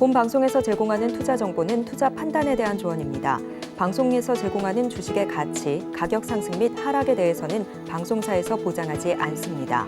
본 방송에서 제공하는 투자 정보는 투자 판단에 대한 조언입니다. 방송에서 제공하는 주식의 가치, 가격 상승 및 하락에 대해서는 방송사에서 보장하지 않습니다.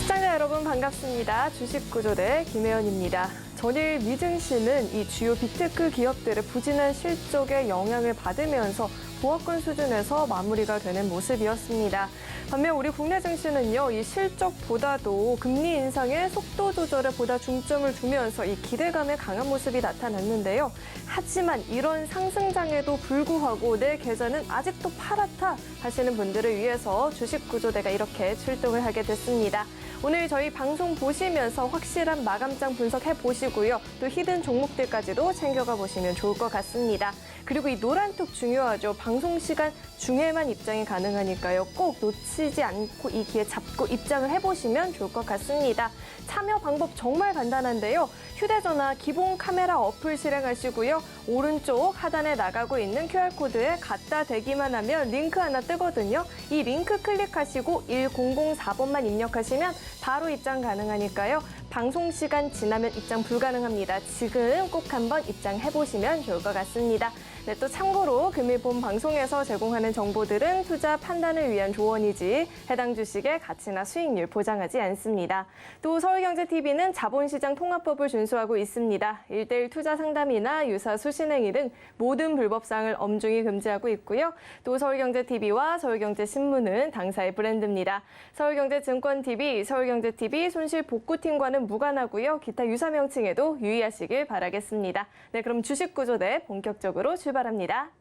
시청자 여러분 반갑습니다. 주식구조대 김혜연입니다. 전일 미증시는 이 주요 빅테크 기업들의 부진한 실적에 영향을 받으면서 보합권 수준에서 마무리가 되는 모습이었습니다. 반면 우리 국내 증시는요, 이 실적보다도 금리 인상의 속도 조절에 보다 중점을 두면서 이 기대감에 강한 모습이 나타났는데요. 하지만 이런 상승장에도 불구하고 내 계좌는 아직도 파랗다 하시는 분들을 위해서 주식구조대가 이렇게 출동을 하게 됐습니다. 오늘 저희 방송 보시면서 확실한 마감장 분석해 보시고요. 또 히든 종목들까지도 챙겨가 보시면 좋을 것 같습니다. 그리고 이 노란톡 중요하죠. 방송 시간 중에만 입장이 가능하니까요. 꼭 놓치지 않고 이 기회 잡고 입장을 해보시면 좋을 것 같습니다. 참여 방법 정말 간단한데요. 휴대전화 기본 카메라 어플 실행하시고요. 오른쪽 하단에 나가고 있는 QR코드에 갖다 대기만 하면 링크 하나 뜨거든요. 이 링크 클릭하시고 1004번만 입력하시면 바로 입장 가능하니까요. 방송 시간 지나면 입장 불가능합니다. 지금 꼭 한번 입장해보시면 좋을 것 같습니다. 네, 또 참고로 금일 본 방송에서 제공하는 정보들은 투자 판단을 위한 조언이지 해당 주식의 가치나 수익률 보장하지 않습니다. 또 서울경제TV는 자본시장 통합법을 준수하고 있습니다. 1:1 투자 상담이나 유사 수신행위 등 모든 불법사항을 엄중히 금지하고 있고요. 또 서울경제TV와 서울경제신문은 당사의 브랜드입니다. 서울경제증권TV, 서울경제TV 손실복구팀과는 무관하고요. 기타 유사 명칭에도 유의하시길 바라겠습니다. 네, 그럼 주식구조대 본격적으로 출발합니다.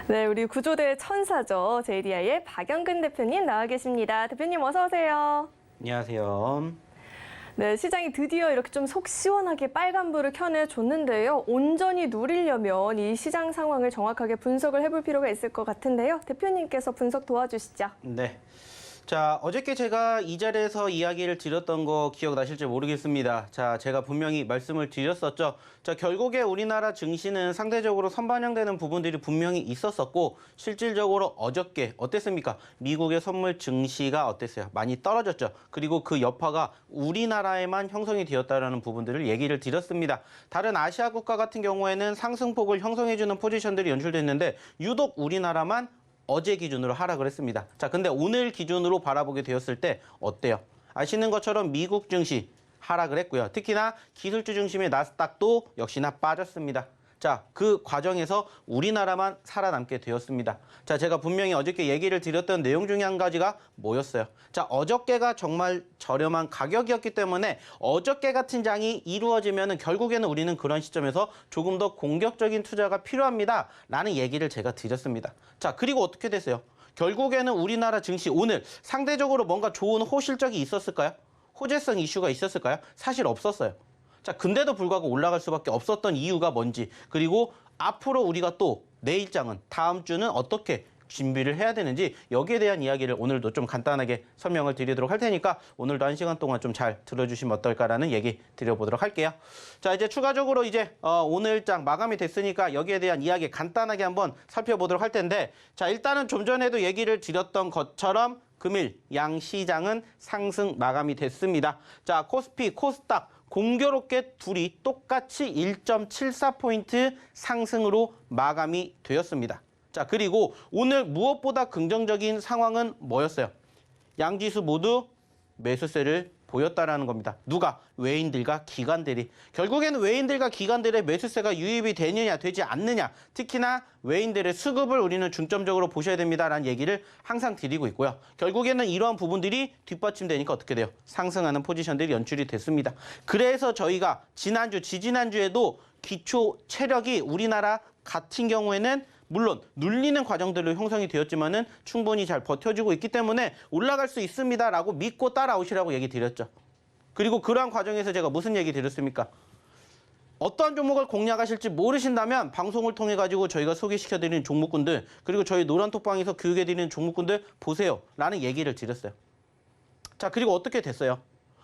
네, 우리 구조대의 천사죠. JDI의 박영근 대표님 나와 계십니다. 대표님 어서 오세요. 안녕하세요. 네, 시장이 드디어 이렇게 좀 속 시원하게 빨간불을 켜내줬는데요. 온전히 누리려면 이 시장 상황을 정확하게 분석을 해볼 필요가 있을 것 같은데요. 대표님께서 분석 도와주시죠. 네. 자, 어저께 제가 이 자리에서 이야기를 드렸던 거 기억나실지 모르겠습니다. 자, 제가 분명히 말씀을 드렸었죠. 자, 결국에 우리나라 증시는 상대적으로 선반영되는 부분들이 분명히 있었었고 실질적으로 어저께 어땠습니까? 미국의 선물 증시가 어땠어요? 많이 떨어졌죠. 그리고 그 여파가 우리나라에만 형성이 되었다는 부분들을 얘기를 드렸습니다. 다른 아시아 국가 같은 경우에는 상승폭을 형성해주는 포지션들이 연출됐는데 유독 우리나라만 어제 기준으로 하락을 했습니다. 자, 근데 오늘 기준으로 바라보게 되었을 때 어때요? 아시는 것처럼 미국 증시 하락을 했고요. 특히나 기술주 중심의 나스닥도 역시나 빠졌습니다. 자, 그 과정에서 우리나라만 살아남게 되었습니다. 자, 제가 분명히 어저께 얘기를 드렸던 내용 중에 한 가지가 뭐였어요? 자, 어저께가 정말 저렴한 가격이었기 때문에 어저께 같은 장이 이루어지면 결국에는 우리는 그런 시점에서 조금 더 공격적인 투자가 필요합니다. 라는 얘기를 제가 드렸습니다. 자, 그리고 어떻게 됐어요? 결국에는 우리나라 증시 오늘 상대적으로 뭔가 좋은 호실적이 있었을까요? 호재성 이슈가 있었을까요? 사실 없었어요. 자, 근데도 불구하고 올라갈 수밖에 없었던 이유가 뭔지, 그리고 앞으로 우리가 또 내일장은 다음 주는 어떻게 준비를 해야 되는지 여기에 대한 이야기를 오늘도 좀 간단하게 설명을 드리도록 할 테니까 오늘도 1시간 동안 좀 잘 들어주시면 어떨까라는 얘기 드려보도록 할게요. 자, 이제 추가적으로 이제 오늘장 마감이 됐으니까 여기에 대한 이야기 간단하게 한번 살펴보도록 할 텐데, 자, 일단은 좀 전에도 얘기를 드렸던 것처럼 금일 양시장은 상승 마감이 됐습니다. 자, 코스피, 코스닥 공교롭게 둘이 똑같이 1.74포인트 상승으로 마감이 되었습니다. 자, 그리고 오늘 무엇보다 긍정적인 상황은 뭐였어요? 양지수 모두 매수세를 보였다라는 겁니다. 누가? 외인들과 기관들이. 결국에는 외인들과 기관들의 매수세가 유입이 되느냐 되지 않느냐, 특히나 외인들의 수급을 우리는 중점적으로 보셔야 됩니다라는 얘기를 항상 드리고 있고요. 결국에는 이러한 부분들이 뒷받침되니까 어떻게 돼요? 상승하는 포지션들이 연출이 됐습니다. 그래서 저희가 지난주, 지지난주에도 기초 체력이 우리나라 같은 경우에는 물론 눌리는 과정들로 형성이 되었지만은 충분히 잘 버텨주고 있기 때문에 올라갈 수 있습니다라고 믿고 따라오시라고 얘기 드렸죠. 그리고 그러한 과정에서 제가 무슨 얘기 드렸습니까? 어떤 종목을 공략하실지 모르신다면 방송을 통해 가지고 저희가 소개시켜드리는 종목군들 그리고 저희 노란톡방에서 교육해드리는 종목군들 보세요 라는 얘기를 드렸어요. 자, 그리고 어떻게 됐어요?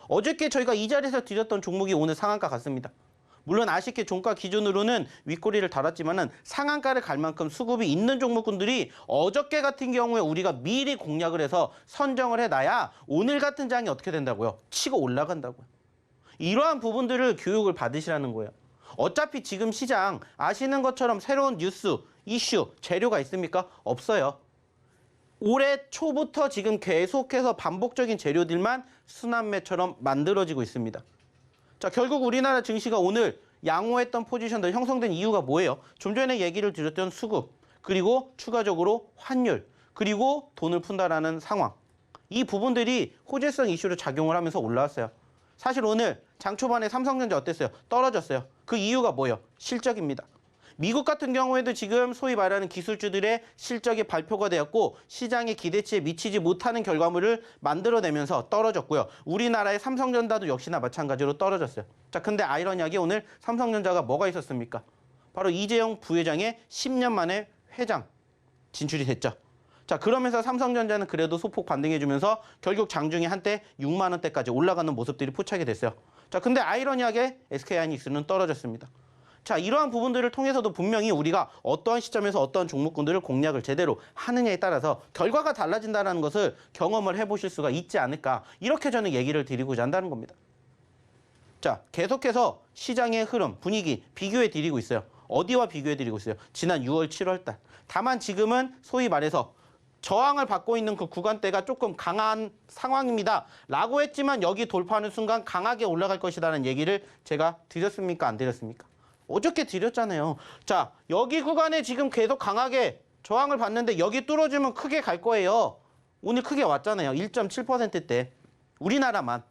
어저께 저희가 이 자리에서 드렸던 종목이 오늘 상한가 갔습니다. 물론 아쉽게 종가 기준으로는 윗꼬리를 달았지만은 상한가를 갈 만큼 수급이 있는 종목군들이 어저께 같은 경우에 우리가 미리 공략을 해서 선정을 해놔야 오늘 같은 장이 어떻게 된다고요? 치고 올라간다고요. 이러한 부분들을 교육을 받으시라는 거예요. 어차피 지금 시장 아시는 것처럼 새로운 뉴스, 이슈, 재료가 있습니까? 없어요. 올해 초부터 지금 계속해서 반복적인 재료들만 순환매처럼 만들어지고 있습니다. 자, 결국 우리나라 증시가 오늘 양호했던 포지션들 형성된 이유가 뭐예요? 좀 전에 얘기를 드렸던 수급, 그리고 추가적으로 환율, 그리고 돈을 푼다라는 상황. 이 부분들이 호재성 이슈로 작용을 하면서 올라왔어요. 사실 오늘 장 초반에 삼성전자 어땠어요? 떨어졌어요. 그 이유가 뭐예요? 실적입니다. 미국 같은 경우에도 지금 소위 말하는 기술주들의 실적이 발표가 되었고 시장의 기대치에 미치지 못하는 결과물을 만들어내면서 떨어졌고요. 우리나라의 삼성전자도 역시나 마찬가지로 떨어졌어요. 자, 근데 아이러니하게 오늘 삼성전자가 뭐가 있었습니까? 바로 이재용 부회장의 10년 만에 회장 진출이 됐죠. 자, 그러면서 삼성전자는 그래도 소폭 반등해주면서 결국 장중에 한때 6만 원대까지 올라가는 모습들이 포착이 됐어요. 자, 근데 아이러니하게 SK하이닉스는 떨어졌습니다. 자, 이러한 부분들을 통해서도 분명히 우리가 어떠한 시점에서 어떠한 종목군들을 공략을 제대로 하느냐에 따라서 결과가 달라진다는 것을 경험을 해보실 수가 있지 않을까. 이렇게 저는 얘기를 드리고자 한다는 겁니다. 자, 계속해서 시장의 흐름, 분위기 비교해 드리고 있어요. 어디와 비교해 드리고 있어요? 지난 6월, 7월 달. 다만 지금은 소위 말해서 저항을 받고 있는 그 구간대가 조금 강한 상황입니다. 라고 했지만 여기 돌파하는 순간 강하게 올라갈 것이라는 얘기를 제가 드렸습니까? 안 드렸습니까? 어저께 드렸잖아요. 자, 여기 구간에 지금 계속 강하게 저항을 받는데 여기 뚫어주면 크게 갈 거예요. 오늘 크게 왔잖아요. 1.7%대. 우리나라만.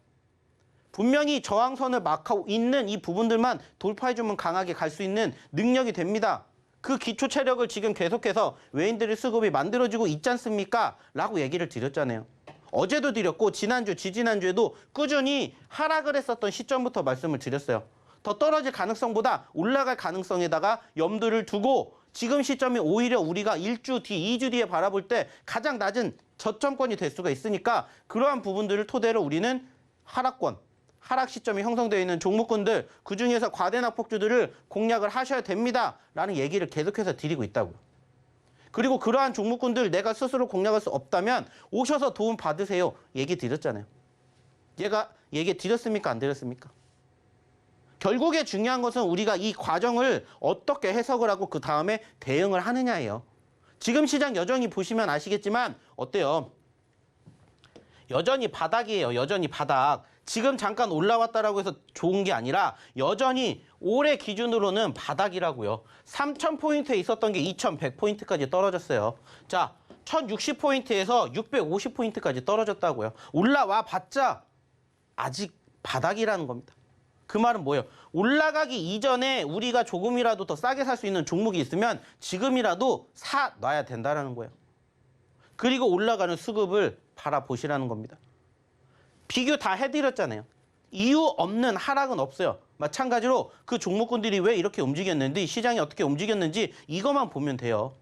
분명히 저항선을 막고 있는 이 부분들만 돌파해주면 강하게 갈 수 있는 능력이 됩니다. 그 기초 체력을 지금 계속해서 외인들의 수급이 만들어지고 있지 않습니까? 라고 얘기를 드렸잖아요. 어제도 드렸고 지난주, 지지난주에도 꾸준히 하락을 했었던 시점부터 말씀을 드렸어요. 더 떨어질 가능성보다 올라갈 가능성에다가 염두를 두고 지금 시점이 오히려 우리가 1주 뒤, 2주 뒤에 바라볼 때 가장 낮은 저점권이 될 수가 있으니까 그러한 부분들을 토대로 우리는 하락권, 하락 시점이 형성되어 있는 종목군들 그중에서 과대낙폭주들을 공략을 하셔야 됩니다라는 얘기를 계속해서 드리고 있다고요. 그리고 그러한 종목군들 내가 스스로 공략할 수 없다면 오셔서 도움 받으세요. 얘기 드렸잖아요. 얘가 얘기 드렸습니까? 안 드렸습니까? 결국에 중요한 것은 우리가 이 과정을 어떻게 해석을 하고 그 다음에 대응을 하느냐예요. 지금 시장 여전히 보시면 아시겠지만 어때요? 여전히 바닥이에요. 여전히 바닥. 지금 잠깐 올라왔다라고 해서 좋은 게 아니라 여전히 올해 기준으로는 바닥이라고요. 3,000포인트에 있었던 게 2,100포인트까지 떨어졌어요. 자, 1,060포인트에서 650포인트까지 떨어졌다고요. 올라와 봤자 아직 바닥이라는 겁니다. 그 말은 뭐예요? 올라가기 이전에 우리가 조금이라도 더 싸게 살 수 있는 종목이 있으면 지금이라도 사놔야 된다는 거예요. 그리고 올라가는 수급을 바라보시라는 겁니다. 비교 다 해드렸잖아요. 이유 없는 하락은 없어요. 마찬가지로 그 종목군들이 왜 이렇게 움직였는지 시장이 어떻게 움직였는지 이것만 보면 돼요.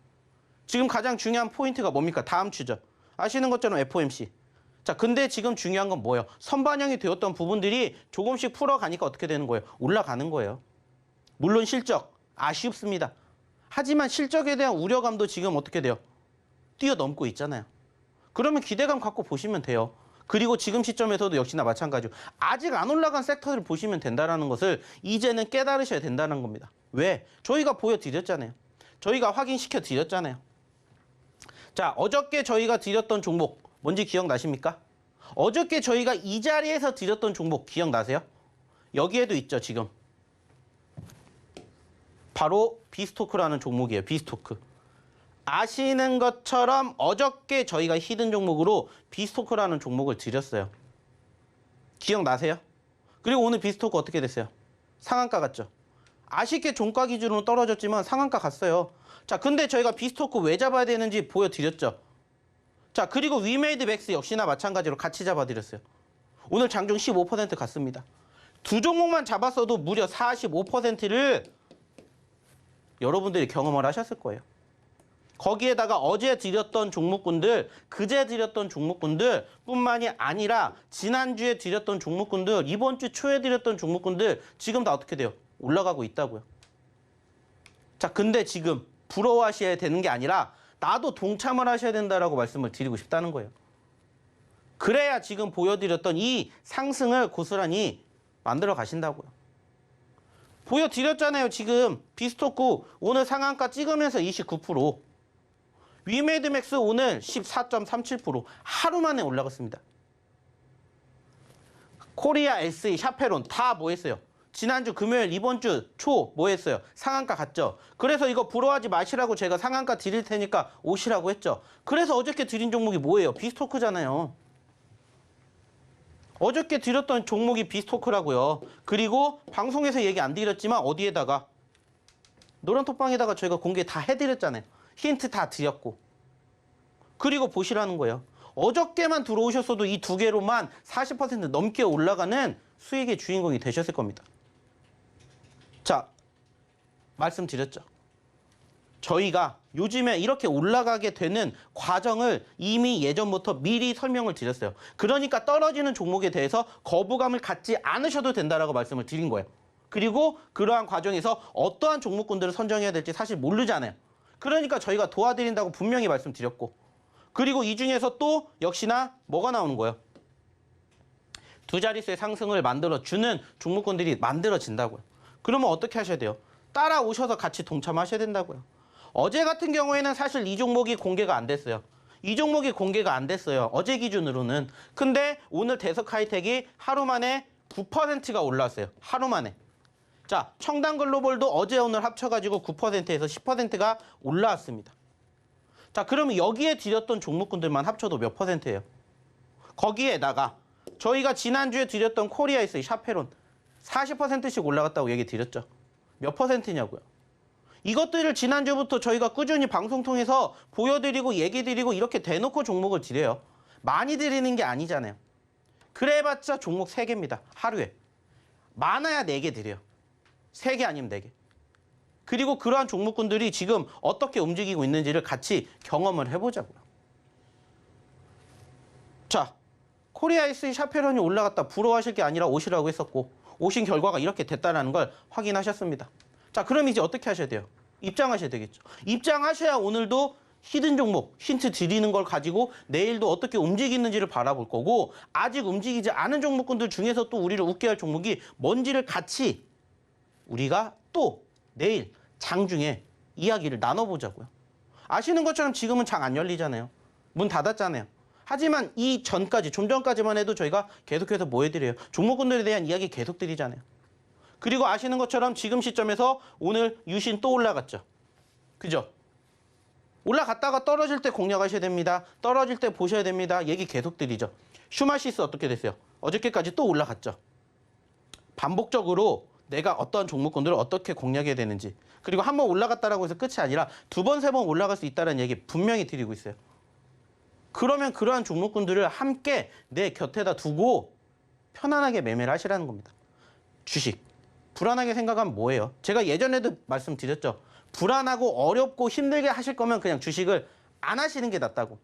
지금 가장 중요한 포인트가 뭡니까? 다음 주죠. 아시는 것처럼 FOMC. 자, 근데 지금 중요한 건 뭐예요? 선반영이 되었던 부분들이 조금씩 풀어가니까 어떻게 되는 거예요? 올라가는 거예요. 물론 실적 아쉽습니다. 하지만 실적에 대한 우려감도 지금 어떻게 돼요? 뛰어넘고 있잖아요. 그러면 기대감 갖고 보시면 돼요. 그리고 지금 시점에서도 역시나 마찬가지로 아직 안 올라간 섹터를 보시면 된다는 것을 이제는 깨달으셔야 된다는 겁니다. 왜? 저희가 보여드렸잖아요. 저희가 확인시켜 드렸잖아요. 자, 어저께 저희가 드렸던 종목 뭔지 기억나십니까? 어저께 저희가 이 자리에서 드렸던 종목 기억나세요? 여기에도 있죠, 지금. 바로 비스토크라는 종목이에요, 비스토크. 아시는 것처럼 어저께 저희가 히든 종목으로 비스토크라는 종목을 드렸어요. 기억나세요? 그리고 오늘 비스토크 어떻게 됐어요? 상한가 갔죠? 아쉽게 종가 기준으로 떨어졌지만 상한가 갔어요. 자, 근데 저희가 비스토크 왜 잡아야 되는지 보여드렸죠? 자, 그리고 위메이드 맥스 역시나 마찬가지로 같이 잡아드렸어요. 오늘 장중 15% 갔습니다. 두 종목만 잡았어도 무려 45%를 여러분들이 경험을 하셨을 거예요. 거기에다가 어제 드렸던 종목군들, 그제 드렸던 종목군들 뿐만이 아니라 지난주에 드렸던 종목군들, 이번 주 초에 드렸던 종목군들 지금 다 어떻게 돼요? 올라가고 있다고요. 자, 근데 지금 부러워하셔야 되는 게 아니라 나도 동참을 하셔야 된다라고 말씀을 드리고 싶다는 거예요. 그래야 지금 보여드렸던 이 상승을 고스란히 만들어 가신다고요. 보여드렸잖아요. 지금 비스토크 오늘 상한가 찍으면서 29%, 위메드맥스 오늘 14.37% 하루 만에 올라갔습니다. 코리아 SE, 샤페론 다 뭐 했어요? 지난주 금요일 이번 주 초 뭐 했어요? 상한가 갔죠. 그래서 이거 부러워하지 마시라고 제가 상한가 드릴 테니까 오시라고 했죠. 그래서 어저께 드린 종목이 뭐예요? 비스토크잖아요. 어저께 드렸던 종목이 비스토크라고요. 그리고 방송에서 얘기 안 드렸지만 어디에다가 노란톡방에다가 저희가 공개 다 해드렸잖아요. 힌트 다 드렸고. 그리고 보시라는 거예요. 어저께만 들어오셨어도 이 두 개로만 40% 넘게 올라가는 수익의 주인공이 되셨을 겁니다. 자, 말씀드렸죠. 저희가 요즘에 이렇게 올라가게 되는 과정을 이미 예전부터 미리 설명을 드렸어요. 그러니까 떨어지는 종목에 대해서 거부감을 갖지 않으셔도 된다라고 말씀을 드린 거예요. 그리고 그러한 과정에서 어떠한 종목군들을 선정해야 될지 사실 모르잖아요. 그러니까 저희가 도와드린다고 분명히 말씀드렸고, 그리고 이 중에서 또 역시나 뭐가 나오는 거예요? 두 자릿수의 상승을 만들어주는 종목군들이 만들어진다고요. 그러면 어떻게 하셔야 돼요? 따라오셔서 같이 동참하셔야 된다고요. 어제 같은 경우에는 사실 이 종목이 공개가 안 됐어요. 이 종목이 공개가 안 됐어요. 어제 기준으로는. 근데 오늘 대석 하이텍이 하루 만에 9%가 올랐어요. 하루 만에. 자, 청담 글로벌도 어제 오늘 합쳐가지고 9%에서 10%가 올라왔습니다. 자, 그러면 여기에 드렸던 종목군들만 합쳐도 몇 %예요? 거기에다가 저희가 지난주에 드렸던 코리아에서 샤페론 40%씩 올라갔다고 얘기 드렸죠. 몇 %냐고요. 이것들을 지난주부터 저희가 꾸준히 방송 통해서 보여드리고 얘기 드리고 이렇게 대놓고 종목을 드려요. 많이 드리는 게 아니잖아요. 그래봤자 종목 3개입니다. 하루에. 많아야 4개 드려요. 3개 아니면 4개. 그리고 그러한 종목군들이 지금 어떻게 움직이고 있는지를 같이 경험을 해보자고요. 자, 코리아 SE 샤페론이 올라갔다 부러워하실 게 아니라 오시라고 했었고, 오신 결과가 이렇게 됐다는 걸 확인하셨습니다. 자, 그럼 이제 어떻게 하셔야 돼요? 입장하셔야 되겠죠. 입장하셔야 오늘도 히든 종목, 힌트 드리는 걸 가지고 내일도 어떻게 움직이는지를 바라볼 거고, 아직 움직이지 않은 종목군들 중에서 또 우리를 웃게 할 종목이 뭔지를 같이 우리가 또 내일 장중에 이야기를 나눠보자고요. 아시는 것처럼 지금은 장 안 열리잖아요. 문 닫았잖아요. 하지만 이 전까지, 좀 전까지만 해도 저희가 계속해서 뭐 해드려요? 종목군들에 대한 이야기 계속 드리잖아요. 그리고 아시는 것처럼 지금 시점에서 오늘 유신 또 올라갔죠. 그죠? 올라갔다가 떨어질 때 공략하셔야 됩니다. 떨어질 때 보셔야 됩니다. 얘기 계속 드리죠. 슈마시스 어떻게 됐어요? 어저께까지 또 올라갔죠. 반복적으로 내가 어떤 종목군들을 어떻게 공략해야 되는지, 그리고 한번 올라갔다라고 해서 끝이 아니라 2번, 3번 올라갈 수 있다는 얘기 분명히 드리고 있어요. 그러면 그러한 종목군들을 함께 내 곁에다 두고 편안하게 매매를 하시라는 겁니다. 주식. 불안하게 생각하면 뭐예요? 제가 예전에도 말씀드렸죠. 불안하고 어렵고 힘들게 하실 거면 그냥 주식을 안 하시는 게 낫다고.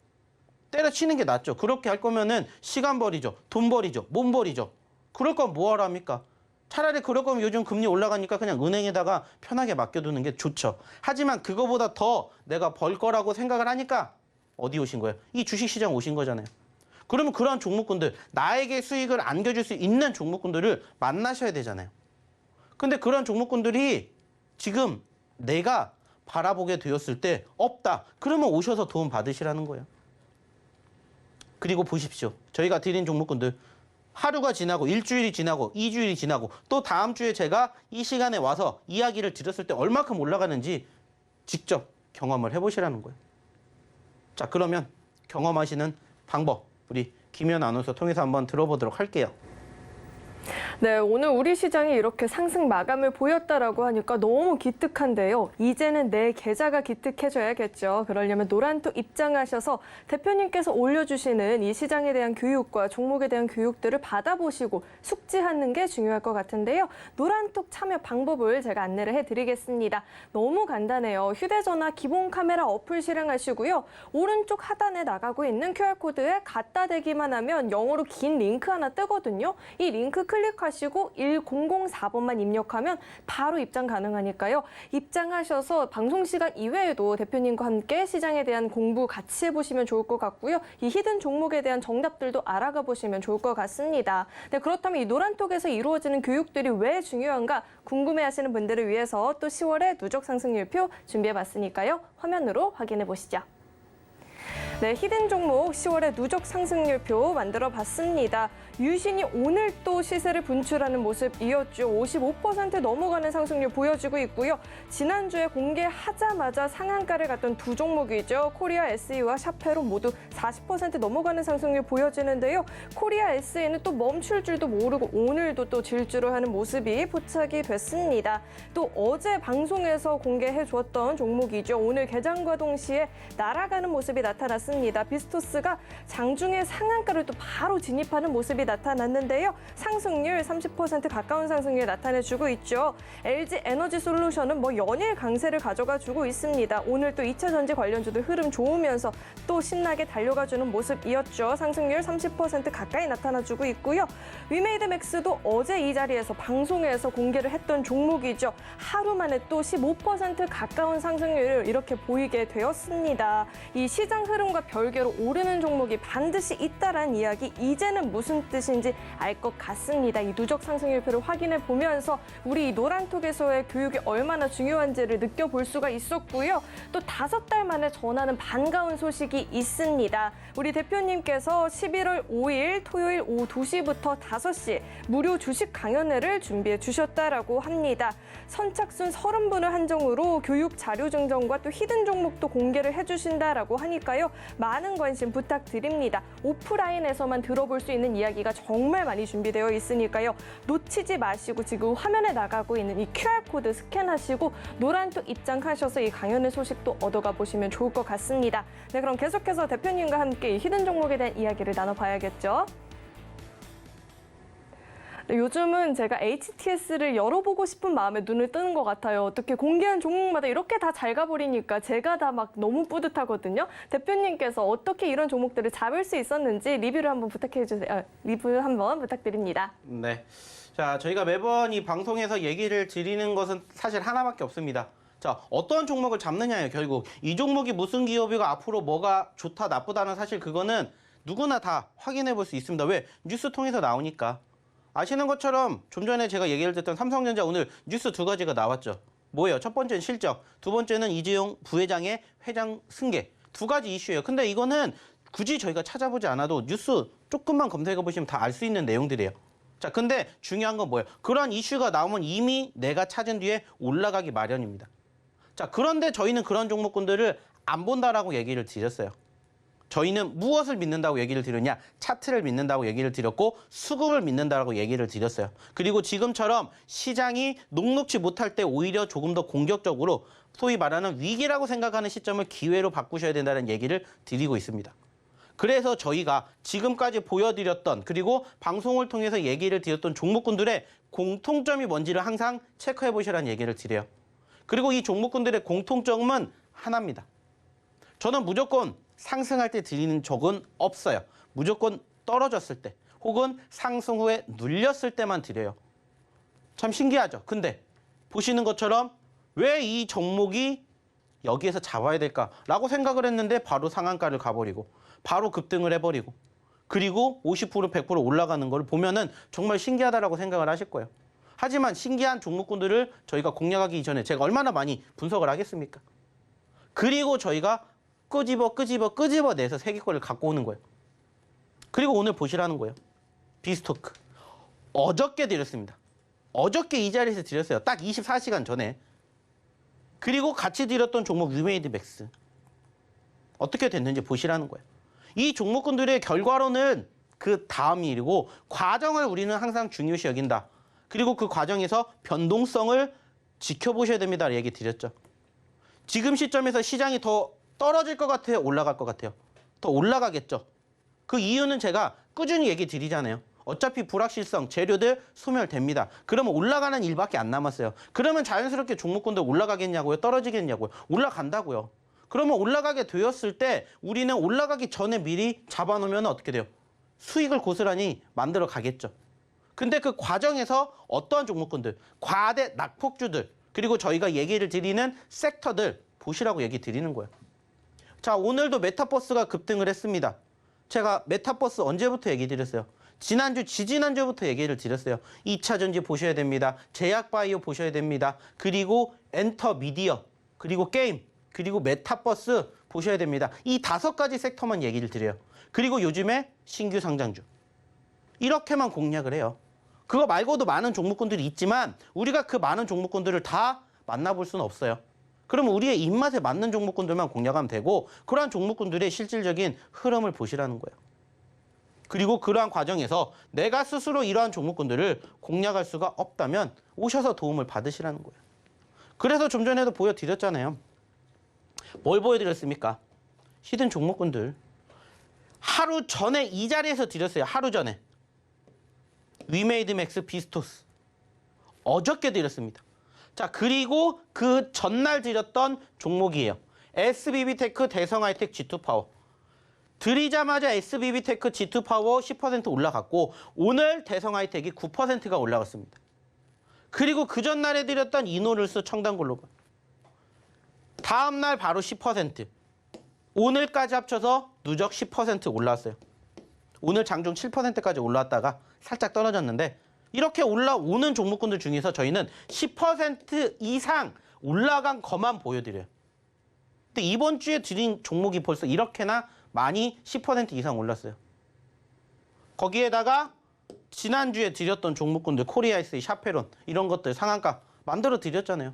때려치는 게 낫죠. 그렇게 할 거면은 시간 버리죠. 돈 버리죠. 몸 버리죠. 그럴 건 뭐하러 합니까? 차라리 그럴 거면 요즘 금리 올라가니까 그냥 은행에다가 편하게 맡겨두는 게 좋죠. 하지만 그거보다 더 내가 벌 거라고 생각을 하니까 어디 오신 거예요? 이 주식시장 오신 거잖아요. 그러면 그러한 종목군들, 나에게 수익을 안겨줄 수 있는 종목군들을 만나셔야 되잖아요. 근데 그런 종목군들이 지금 내가 바라보게 되었을 때 없다. 그러면 오셔서 도움 받으시라는 거예요. 그리고 보십시오. 저희가 드린 종목군들 하루가 지나고 일주일이 지나고 2주일이 지나고 또 다음 주에 제가 이 시간에 와서 이야기를 드렸을 때 얼마큼 올라가는지 직접 경험을 해보시라는 거예요. 자, 그러면 경험하시는 방법 우리 김현 아나운서 통해서 한번 들어보도록 할게요. 네, 오늘 우리 시장이 이렇게 상승 마감을 보였다라고 하니까 너무 기특한데요. 이제는 내 계좌가 기특해져야겠죠. 그러려면 노란톡 입장하셔서 대표님께서 올려주시는 이 시장에 대한 교육과 종목에 대한 교육들을 받아보시고 숙지하는 게 중요할 것 같은데요. 노란톡 참여 방법을 제가 안내를 해드리겠습니다. 너무 간단해요. 휴대전화 기본 카메라 어플 실행하시고요. 오른쪽 하단에 나가고 있는 QR코드에 갖다 대기만 하면 영어로 긴 링크 하나 뜨거든요. 이 링크 클릭하시고 1004번만 입력하면 바로 입장 가능하니까요. 입장하셔서 방송 시간 이외에도 대표님과 함께 시장에 대한 공부 같이 해보시면 좋을 것 같고요. 이 히든 종목에 대한 정답들도 알아가 보시면 좋을 것 같습니다. 네, 그렇다면 이 노란톡에서 이루어지는 교육들이 왜 중요한가 궁금해하시는 분들을 위해서 또 10월의 누적 상승률표 준비해봤으니까요. 화면으로 확인해 보시죠. 네, 히든 종목 10월의 누적 상승률표 만들어 봤습니다. 유신이 오늘 또 시세를 분출하는 모습 이었죠. 55% 넘어가는 상승률 보여주고 있고요. 지난주에 공개하자마자 상한가를 갔던 두 종목이죠. 코리아 SE와 샤페론 모두 40% 넘어가는 상승률 보여지는데요. 코리아 SE는 또 멈출 줄도 모르고 오늘도 또 질주를 하는 모습이 포착이 됐습니다. 또 어제 방송에서 공개해 주었던 종목이죠. 오늘 개장과 동시에 날아가는 모습이 나타났습니다. 비스토스가 장중에 상한가를 또 바로 진입하는 모습이 나타났는데요. 상승률 30% 가까운 상승률 나타내주고 있죠. LG 에너지 솔루션은 연일 강세를 가져가주고 있습니다. 오늘 또 2차 전지 관련주들 흐름 좋으면서 또 신나게 달려가주는 모습이었죠. 상승률 30% 가까이 나타나주고 있고요. 위메이드 맥스도 어제 이 자리에서 방송에서 공개를 했던 종목이죠. 하루 만에 또 15% 가까운 상승률을 이렇게 보이게 되었습니다. 이 시장 흐름과 별개로 오르는 종목이 반드시 있다라는 이야기 이제는 무슨 뜻인지 알 것 같습니다. 이 누적 상승률표를 확인해 보면서 우리 이 노란톡에서의 교육이 얼마나 중요한지를 느껴볼 수가 있었고요. 또 5달 만에 전하는 반가운 소식이 있습니다. 우리 대표님께서 11월 5일 토요일 오후 2시부터 5시 무료 주식 강연회를 준비해 주셨다라고 합니다. 선착순 30분을 한정으로 교육 자료 증정과 또 히든 종목도 공개를 해주신다라고 하니까요. 많은 관심 부탁드립니다. 오프라인에서만 들어볼 수 있는 이야기가 정말 많이 준비되어 있으니까요. 놓치지 마시고 지금 화면에 나가고 있는 이 QR코드 스캔하시고 노란톡 입장하셔서 이 강연의 소식도 얻어가 보시면 좋을 것 같습니다. 네, 그럼 계속해서 대표님과 함께 이 히든 종목에 대한 이야기를 나눠봐야겠죠. 네, 요즘은 제가 HTS를 열어보고 싶은 마음에 눈을 뜨는 것 같아요. 어떻게 공개한 종목마다 이렇게 다 잘 가버리니까 제가 다 막 너무 뿌듯하거든요. 대표님께서 어떻게 이런 종목들을 잡을 수 있었는지 리뷰를 한번 부탁해 주세요. 리뷰 한번 부탁드립니다. 네. 자, 저희가 매번 이 방송에서 얘기를 드리는 것은 사실 하나밖에 없습니다. 자, 어떤 종목을 잡느냐예요, 결국. 이 종목이 무슨 기업이고 앞으로 뭐가 좋다, 나쁘다는 사실 그거는 누구나 다 확인해 볼 수 있습니다. 왜? 뉴스 통해서 나오니까. 아시는 것처럼 좀 전에 제가 얘기를 듣던 삼성전자 오늘 뉴스 2가지가 나왔죠. 뭐예요? 첫 번째는 실적, 두 번째는 이재용 부회장의 회장 승계. 2가지 이슈예요. 근데 이거는 굳이 저희가 찾아보지 않아도 뉴스 조금만 검색해 보시면 다 알 수 있는 내용들이에요. 자, 근데 중요한 건 뭐예요? 그런 이슈가 나오면 이미 내가 찾은 뒤에 올라가기 마련입니다. 자, 그런데 저희는 그런 종목군들을 안 본다라고 얘기를 드렸어요. 저희는 무엇을 믿는다고 얘기를 드렸냐? 차트를 믿는다고 얘기를 드렸고 수급을 믿는다고 얘기를 드렸어요. 그리고 지금처럼 시장이 녹록지 못할 때 오히려 조금 더 공격적으로 소위 말하는 위기라고 생각하는 시점을 기회로 바꾸셔야 된다는 얘기를 드리고 있습니다. 그래서 저희가 지금까지 보여드렸던 그리고 방송을 통해서 얘기를 드렸던 종목군들의 공통점이 뭔지를 항상 체크해 보시라는 얘기를 드려요. 그리고 이 종목군들의 공통점은 하나입니다. 저는 무조건 상승할 때 드리는 적은 없어요. 무조건 떨어졌을 때 혹은 상승 후에 눌렸을 때만 드려요. 참 신기하죠. 근데 보시는 것처럼 왜 이 종목이 여기에서 잡아야 될까라고 생각을 했는데 바로 상한가를 가버리고 바로 급등을 해버리고 그리고 50% 100% 올라가는 걸 보면은 정말 신기하다라고 생각을 하실 거예요. 하지만 신기한 종목군들을 저희가 공략하기 이전에 제가 얼마나 많이 분석을 하겠습니까? 그리고 저희가 끄집어내서 세계권을 갖고 오는 거예요. 그리고 오늘 보시라는 거예요. 비스토크. 어저께 드렸습니다. 어저께 이 자리에서 드렸어요. 딱 24시간 전에. 그리고 같이 드렸던 종목 위메이드 맥스. 어떻게 됐는지 보시라는 거예요. 이 종목군들의 결과로는 그 다음 일이고 과정을 우리는 항상 중요시 여긴다. 그리고 그 과정에서 변동성을 지켜보셔야 됩니다. 얘기 드렸죠. 지금 시점에서 시장이 더 떨어질 것 같아요? 올라갈 것 같아요? 더 올라가겠죠. 그 이유는 제가 꾸준히 얘기 드리잖아요. 어차피 불확실성, 재료들 소멸됩니다. 그러면 올라가는 일밖에 안 남았어요. 그러면 자연스럽게 종목군들 올라가겠냐고요? 떨어지겠냐고요? 올라간다고요. 그러면 올라가게 되었을 때 우리는 올라가기 전에 미리 잡아놓으면 어떻게 돼요? 수익을 고스란히 만들어 가겠죠. 근데 그 과정에서 어떠한 종목군들, 과대 낙폭주들, 그리고 저희가 얘기를 드리는 섹터들 보시라고 얘기 드리는 거예요. 자, 오늘도 메타버스가 급등을 했습니다. 제가 메타버스 언제부터 얘기 드렸어요? 지난주, 지지난주부터 얘기를 드렸어요. 2차 전지 보셔야 됩니다. 제약바이오 보셔야 됩니다. 그리고 엔터미디어, 그리고 게임, 그리고 메타버스 보셔야 됩니다. 이 5가지 섹터만 얘기를 드려요. 그리고 요즘에 신규 상장주. 이렇게만 공략을 해요. 그거 말고도 많은 종목군들이 있지만 우리가 그 많은 종목군들을 다 만나볼 수는 없어요. 그러면 우리의 입맛에 맞는 종목군들만 공략하면 되고 그러한 종목군들의 실질적인 흐름을 보시라는 거예요. 그리고 그러한 과정에서 내가 스스로 이러한 종목군들을 공략할 수가 없다면 오셔서 도움을 받으시라는 거예요. 그래서 좀 전에도 보여드렸잖아요. 뭘 보여드렸습니까? 히든 종목군들. 하루 전에 이 자리에서 드렸어요. 하루 전에. 위메이드맥스, 비스토스. 어저께 드렸습니다. 자, 그리고 그 전날 드렸던 종목이에요. SBB테크, 대성하이텍, G2파워. 드리자마자 SBB테크, G2파워 10% 올라갔고 오늘 대성하이텍이 9%가 올라갔습니다. 그리고 그 전날에 드렸던 이노룰스, 청담글로벌. 다음날 바로 10%. 오늘까지 합쳐서 누적 10% 올라왔어요. 오늘 장중 7%까지 올라왔다가 살짝 떨어졌는데 이렇게 올라오는 종목군들 중에서 저희는 10% 이상 올라간 것만 보여드려요. 근데 이번 주에 드린 종목이 벌써 이렇게나 많이 10% 이상 올랐어요. 거기에다가 지난주에 드렸던 종목군들 코리아이스, 샤페론 이런 것들 상한가 만들어 드렸잖아요.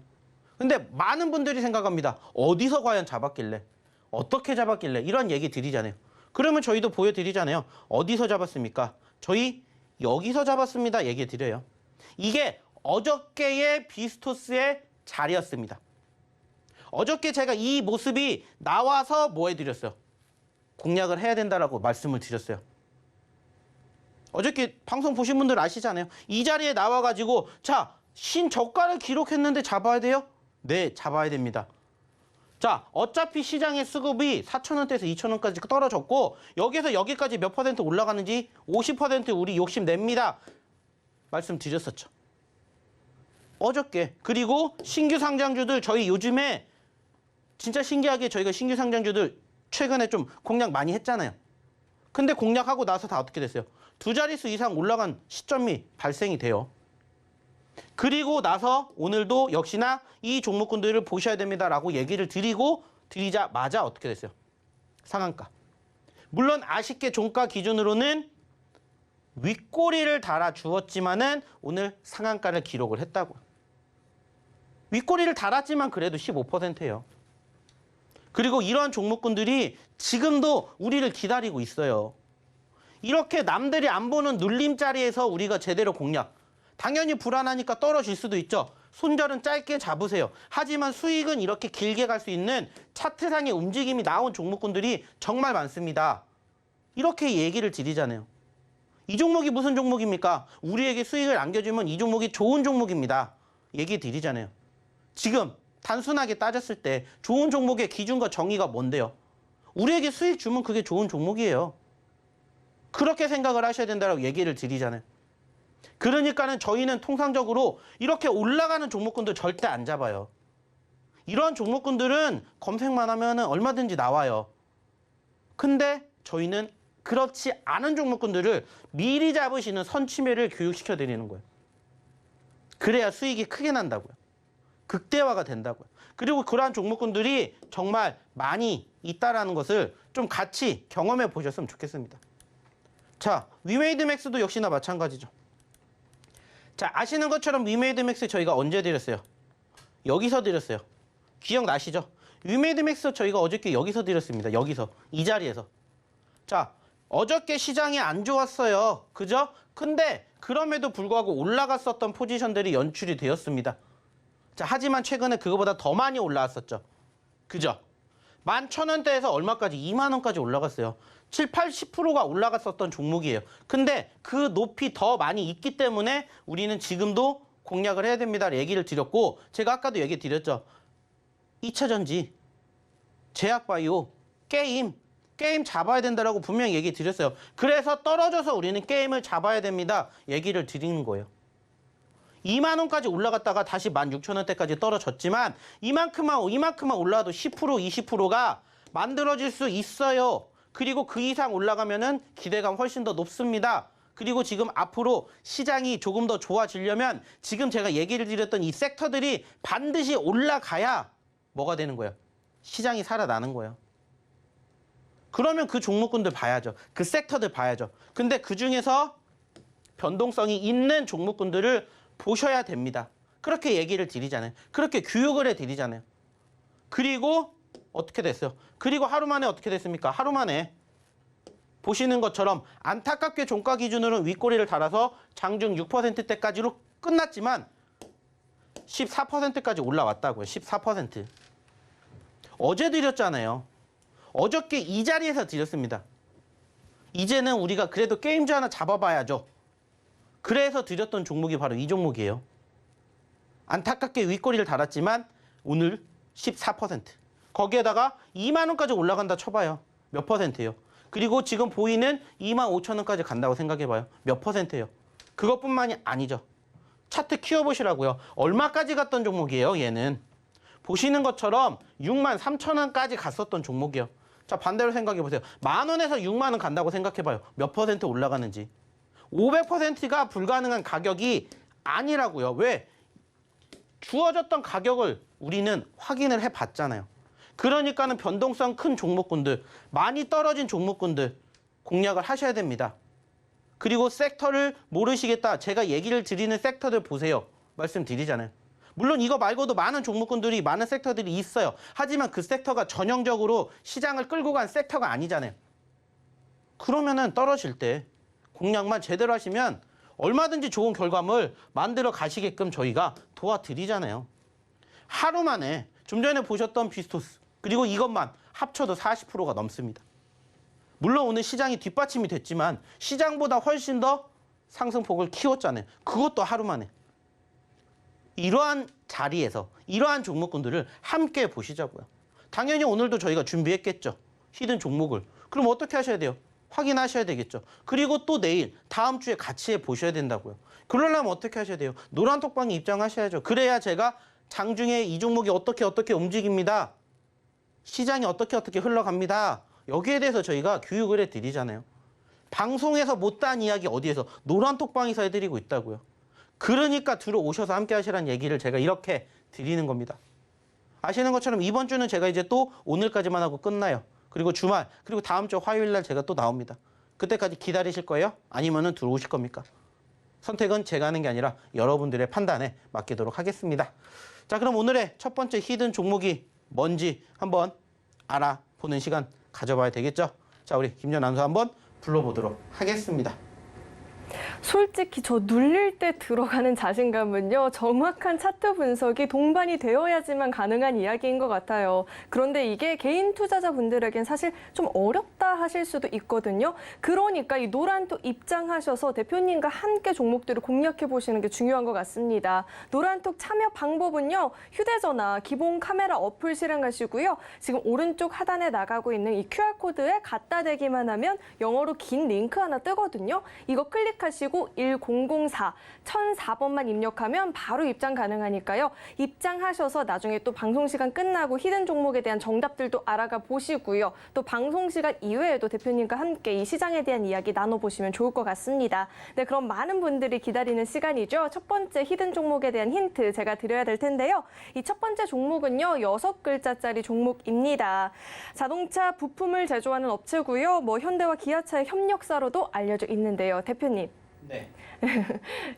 근데 많은 분들이 생각합니다. 어디서 과연 잡았길래? 어떻게 잡았길래? 이런 얘기 드리잖아요. 그러면 저희도 보여드리잖아요. 어디서 잡았습니까? 저희 여기서 잡았습니다. 얘기 드려요. 이게 어저께의 비스토스의 자리였습니다. 어저께 제가 이 모습이 나와서 뭐 해드렸어요? 공략을 해야 된다라고 말씀을 드렸어요. 어저께 방송 보신 분들 아시잖아요. 이 자리에 나와가지고 자, 신저가를 기록했는데 잡아야 돼요? 네, 잡아야 됩니다. 자, 어차피 시장의 수급이 4,000원대에서 2,000원까지 떨어졌고 여기서 여기까지 몇 퍼센트 올라가는지 50% 우리 욕심냅니다. 말씀드렸었죠. 어저께. 그리고 신규 상장주들 저희 요즘에 진짜 신기하게 저희가 신규 상장주들 최근에 좀 공략 많이 했잖아요. 근데 공략하고 나서 다 어떻게 됐어요? 2자릿수 이상 올라간 시점이 발생이 돼요. 그리고 나서 오늘도 역시나 이 종목군들을 보셔야 됩니다라고 얘기를 드리자마자 어떻게 됐어요? 상한가. 물론 아쉽게 종가 기준으로는 윗꼬리를 달아주었지만은 오늘 상한가를 기록을 했다고요. 윗꼬리를 달았지만 그래도 15%예요. 그리고 이러한 종목군들이 지금도 우리를 기다리고 있어요. 이렇게 남들이 안 보는 눌림자리에서 우리가 제대로 공략. 당연히 불안하니까 떨어질 수도 있죠. 손절은 짧게 잡으세요. 하지만 수익은 이렇게 길게 갈 수 있는 차트상의 움직임이 나온 종목군들이 정말 많습니다. 이렇게 얘기를 드리잖아요. 이 종목이 무슨 종목입니까? 우리에게 수익을 안겨주면 이 종목이 좋은 종목입니다. 얘기 드리잖아요. 지금 단순하게 따졌을 때 좋은 종목의 기준과 정의가 뭔데요? 우리에게 수익 주면 그게 좋은 종목이에요. 그렇게 생각을 하셔야 된다고 얘기를 드리잖아요. 그러니까는 저희는 통상적으로 이렇게 올라가는 종목군들 절대 안 잡아요. 이런 종목군들은 검색만 하면 얼마든지 나와요. 근데 저희는 그렇지 않은 종목군들을 미리 잡으시는 선취매를 교육시켜 드리는 거예요. 그래야 수익이 크게 난다고요. 극대화가 된다고요. 그리고 그러한 종목군들이 정말 많이 있다라는 것을 좀 같이 경험해 보셨으면 좋겠습니다. 자, 위메이드맥스도 역시나 마찬가지죠. 자, 아시는 것처럼 위메이드맥스 저희가 언제 드렸어요? 여기서 드렸어요. 기억나시죠? 위메이드맥스 저희가 어저께 여기서 드렸습니다. 여기서. 이 자리에서. 자, 어저께 시장이 안 좋았어요. 그죠? 근데 그럼에도 불구하고 올라갔었던 포지션들이 연출이 되었습니다. 자, 하지만 최근에 그거보다 더 많이 올라왔었죠. 그죠? 11,000원대에서 얼마까지? 2만 원까지 올라갔어요. 7, 80%가 올라갔었던 종목이에요. 근데 그 높이 더 많이 있기 때문에 우리는 지금도 공략을 해야 됩니다. 얘기를 드렸고, 제가 아까도 얘기 드렸죠. 2차전지, 제약바이오, 게임 잡아야 된다라고 분명히 얘기 드렸어요. 그래서 떨어져서 우리는 게임을 잡아야 됩니다. 얘기를 드리는 거예요. 2만 원까지 올라갔다가 다시 16,000원대까지 떨어졌지만 이만큼만 올라도 10%, 20%가 만들어질 수 있어요. 그리고 그 이상 올라가면은 기대감 훨씬 더 높습니다. 그리고 지금 앞으로 시장이 조금 더 좋아지려면 지금 제가 얘기를 드렸던 이 섹터들이 반드시 올라가야 뭐가 되는 거예요? 시장이 살아나는 거예요. 그러면 그 종목군들 봐야죠. 그 섹터들 봐야죠. 근데 그중에서 변동성이 있는 종목군들을 보셔야 됩니다. 그렇게 얘기를 드리잖아요. 그렇게 교육을 해드리잖아요. 그리고 어떻게 됐어요? 그리고 하루 만에 어떻게 됐습니까? 하루 만에 보시는 것처럼 안타깝게 종가 기준으로는 윗꼬리를 달아서 장중 6%대까지로 끝났지만 14%까지 올라왔다고요. 14%. 어제 드렸잖아요. 어저께 이 자리에서 드렸습니다. 이제는 우리가 그래도 게임주 하나 잡아봐야죠. 그래서 드렸던 종목이 바로 이 종목이에요. 안타깝게 윗꼬리를 달았지만 오늘 14%. 거기에다가 2만 원까지 올라간다 쳐봐요. 몇 퍼센트예요? 그리고 지금 보이는 25,000원까지 간다고 생각해봐요. 몇 퍼센트예요? 그것뿐만이 아니죠. 차트 키워보시라고요. 얼마까지 갔던 종목이에요, 얘는. 보시는 것처럼 63,000원까지 갔었던 종목이에요. 자, 반대로 생각해보세요. 10,000원에서 6만 원 간다고 생각해봐요. 몇 퍼센트 올라가는지. 500%가 불가능한 가격이 아니라고요. 왜? 주어졌던 가격을 우리는 확인을 해봤잖아요. 그러니까는 변동성 큰 종목군들, 많이 떨어진 종목군들 공략을 하셔야 됩니다. 그리고 섹터를 모르시겠다. 제가 얘기를 드리는 섹터들 보세요. 말씀드리잖아요. 물론 이거 말고도 많은 종목군들이, 많은 섹터들이 있어요. 하지만 그 섹터가 전형적으로 시장을 끌고 간 섹터가 아니잖아요. 그러면은 떨어질 때 공략만 제대로 하시면 얼마든지 좋은 결과물 만들어 가시게끔 저희가 도와드리잖아요. 하루 만에 좀 전에 보셨던 비스토스 그리고 이것만 합쳐도 40%가 넘습니다. 물론 오늘 시장이 뒷받침이 됐지만 시장보다 훨씬 더 상승폭을 키웠잖아요. 그것도 하루 만에. 이러한 자리에서 이러한 종목군들을 함께 보시자고요. 당연히 오늘도 저희가 준비했겠죠. 히든 종목을. 그럼 어떻게 하셔야 돼요? 확인하셔야 되겠죠. 그리고 또 내일, 다음 주에 같이 해보셔야 된다고요. 그러려면 어떻게 하셔야 돼요? 노란톡방에 입장하셔야죠. 그래야 제가 장중에 이 종목이 어떻게 움직입니다. 시장이 어떻게 흘러갑니다. 여기에 대해서 저희가 교육을 해드리잖아요. 방송에서 못다한 이야기 어디에서? 노란톡방에서 해드리고 있다고요. 그러니까 들어오셔서 함께 하시라는 얘기를 제가 이렇게 드리는 겁니다. 아시는 것처럼 이번 주는 제가 이제 또 오늘까지만 하고 끝나요. 그리고 주말, 그리고 다음 주 화요일 날 제가 또 나옵니다. 그때까지 기다리실 거예요? 아니면은 들어오실 겁니까? 선택은 제가 하는 게 아니라 여러분들의 판단에 맡기도록 하겠습니다. 자, 그럼 오늘의 첫 번째 히든 종목이 뭔지 한번 알아보는 시간 가져봐야 되겠죠? 자, 우리 김연 아나운서 한번 불러보도록 하겠습니다. 솔직히 저 눌릴 때 들어가는 자신감은요, 정확한 차트 분석이 동반이 되어야지만 가능한 이야기인 것 같아요. 그런데 이게 개인 투자자분들에겐 사실 좀 어렵다 하실 수도 있거든요. 그러니까 이 노란톡 입장하셔서 대표님과 함께 종목들을 공략해 보시는 게 중요한 것 같습니다. 노란톡 참여 방법은요, 휴대전화 기본 카메라 어플 실행하시고요. 지금 오른쪽 하단에 나가고 있는 이 QR코드에 갖다 대기만 하면 영어로 긴 링크 하나 뜨거든요. 이거 클릭하시고 1004, 1004번만 입력하면 바로 입장 가능하니까요. 입장하셔서 나중에 또 방송 시간 끝나고 히든 종목에 대한 정답들도 알아가 보시고요. 또 방송 시간 이외에도 대표님과 함께 이 시장에 대한 이야기 나눠보시면 좋을 것 같습니다. 네, 그럼 많은 분들이 기다리는 시간이죠. 첫 번째 히든 종목에 대한 힌트 제가 드려야 될 텐데요. 이 첫 번째 종목은요, 6글자짜리 종목입니다. 자동차 부품을 제조하는 업체고요. 현대와 기아차의 협력사로도 알려져 있는데요. 대표님. 네.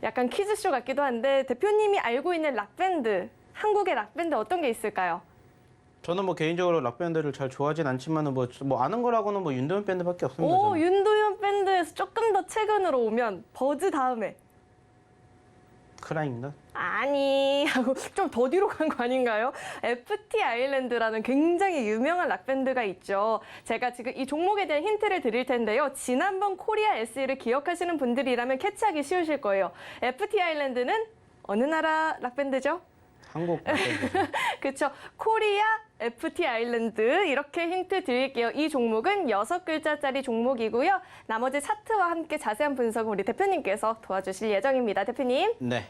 약간 퀴즈쇼 같기도 한데 대표님이 알고 있는 락밴드, 한국의 락밴드 어떤 게 있을까요? 저는 개인적으로 락밴드를 잘 좋아하진 않지만은 아는 거라고는 윤도현 밴드밖에 없습니다. 오, 저는. 윤도현 중에서 조금 더 최근으로 오면 버즈 다음에 크라잉넛? 아니 하고 좀 더 뒤로 간 거 아닌가요? FT 아일랜드라는 굉장히 유명한 락밴드가 있죠. 제가 지금 이 종목에 대한 힌트를 드릴 텐데요. 지난번 코리아 SE를 기억하시는 분들이라면 캐치하기 쉬우실 거예요. FT 아일랜드는 어느 나라 락밴드죠? 한국 그렇죠. 코리아 FT 아일랜드 이렇게 힌트 드릴게요. 이 종목은 6글자짜리 종목이고요. 나머지 차트와 함께 자세한 분석은 우리 대표님께서 도와주실 예정입니다. 대표님. 네.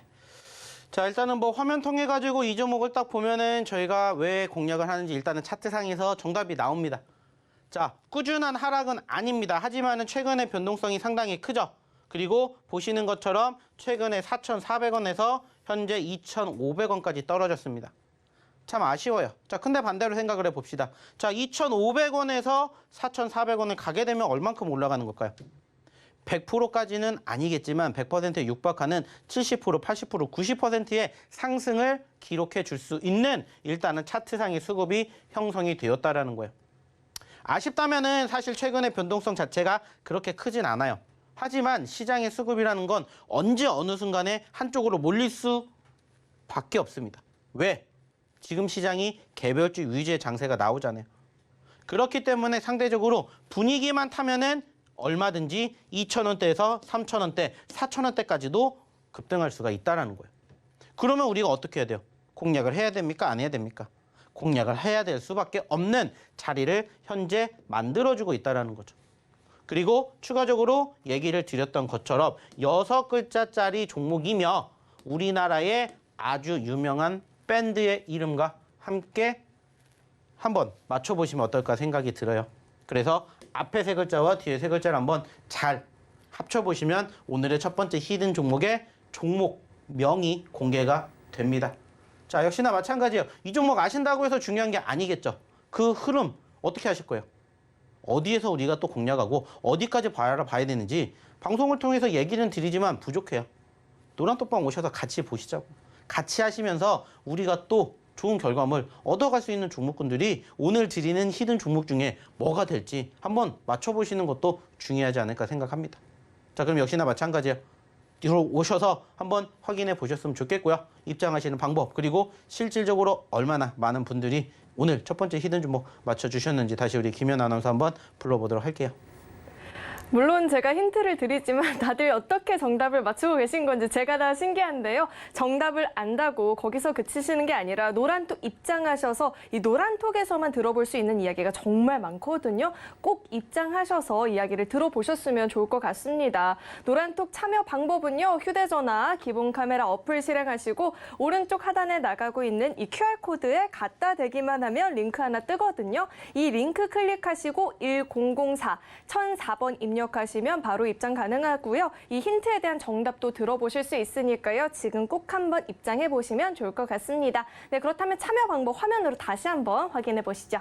자, 일단은 뭐 화면 통해 가지고 이 종목을 딱 보면은 저희가 왜 공략을 하는지 일단은 차트상에서 정답이 나옵니다. 자, 꾸준한 하락은 아닙니다. 하지만은 최근에 변동성이 상당히 크죠. 그리고 보시는 것처럼 최근에 4,400원에서 현재 2,500원까지 떨어졌습니다. 참 아쉬워요. 자, 근데 반대로 생각을 해봅시다. 자, 2,500원에서 4,400원을 가게 되면 얼만큼 올라가는 걸까요? 100%까지는 아니겠지만 100%에 육박하는 70%, 80%, 90%의 상승을 기록해 줄 수 있는 일단은 차트상의 수급이 형성이 되었다라는 거예요. 아쉽다면은 사실 최근의 변동성 자체가 그렇게 크진 않아요. 하지만 시장의 수급이라는 건 언제 어느 순간에 한쪽으로 몰릴 수밖에 없습니다. 왜? 지금 시장이 개별주 위주의 장세가 나오잖아요. 그렇기 때문에 상대적으로 분위기만 타면은 얼마든지 2,000원대에서 3,000원대, 4,000원대까지도 급등할 수가 있다는 거예요. 그러면 우리가 어떻게 해야 돼요? 공략을 해야 됩니까? 안 해야 됩니까? 공략을 해야 될 수밖에 없는 자리를 현재 만들어주고 있다는 거죠. 그리고 추가적으로 얘기를 드렸던 것처럼 6글자짜리 종목이며 우리나라의 아주 유명한 밴드의 이름과 함께 한번 맞춰보시면 어떨까 생각이 들어요. 그래서 앞에 3글자와 뒤에 3글자를 한번 잘 합쳐보시면 오늘의 첫 번째 히든 종목의 종목명이 공개가 됩니다. 자, 역시나 마찬가지예요. 이 종목 아신다고 해서 중요한 게 아니겠죠. 그 흐름 어떻게 하실 거예요? 어디에서 우리가 또 공략하고 어디까지 봐야 되는지 방송을 통해서 얘기는 드리지만 부족해요. 노란톡방 오셔서 같이 보시자고. 같이 하시면서 우리가 또 좋은 결과물 얻어갈 수 있는 종목군들이 오늘 드리는 히든 종목 중에 뭐가 될지 한번 맞춰보시는 것도 중요하지 않을까 생각합니다. 자, 그럼 역시나 마찬가지예요. 들어오셔서 한번 확인해 보셨으면 좋겠고요. 입장하시는 방법 그리고 실질적으로 얼마나 많은 분들이 오늘 첫 번째 히든 종목 맞춰주셨는지 다시 우리 김연 아나운서 한번 불러보도록 할게요. 물론 제가 힌트를 드리지만 다들 어떻게 정답을 맞추고 계신 건지 제가 다 신기한데요. 정답을 안다고 거기서 그치시는 게 아니라 노란톡 입장하셔서 이 노란톡에서만 들어볼 수 있는 이야기가 정말 많거든요. 꼭 입장하셔서 이야기를 들어보셨으면 좋을 것 같습니다. 노란톡 참여 방법은요. 휴대전화, 기본 카메라 어플 실행하시고 오른쪽 하단에 나가고 있는 이 QR코드에 갖다 대기만 하면 링크 하나 뜨거든요. 이 링크 클릭하시고 1004, 1004번 입력하시면 바로 입장 가능하고요. 이 힌트에 대한 정답도 들어보실 수 있으니까요. 지금 꼭 한번 입장해 보시면 좋을 것 같습니다. 네, 그렇다면 참여 방법 화면으로 다시 한번 확인해 보시죠.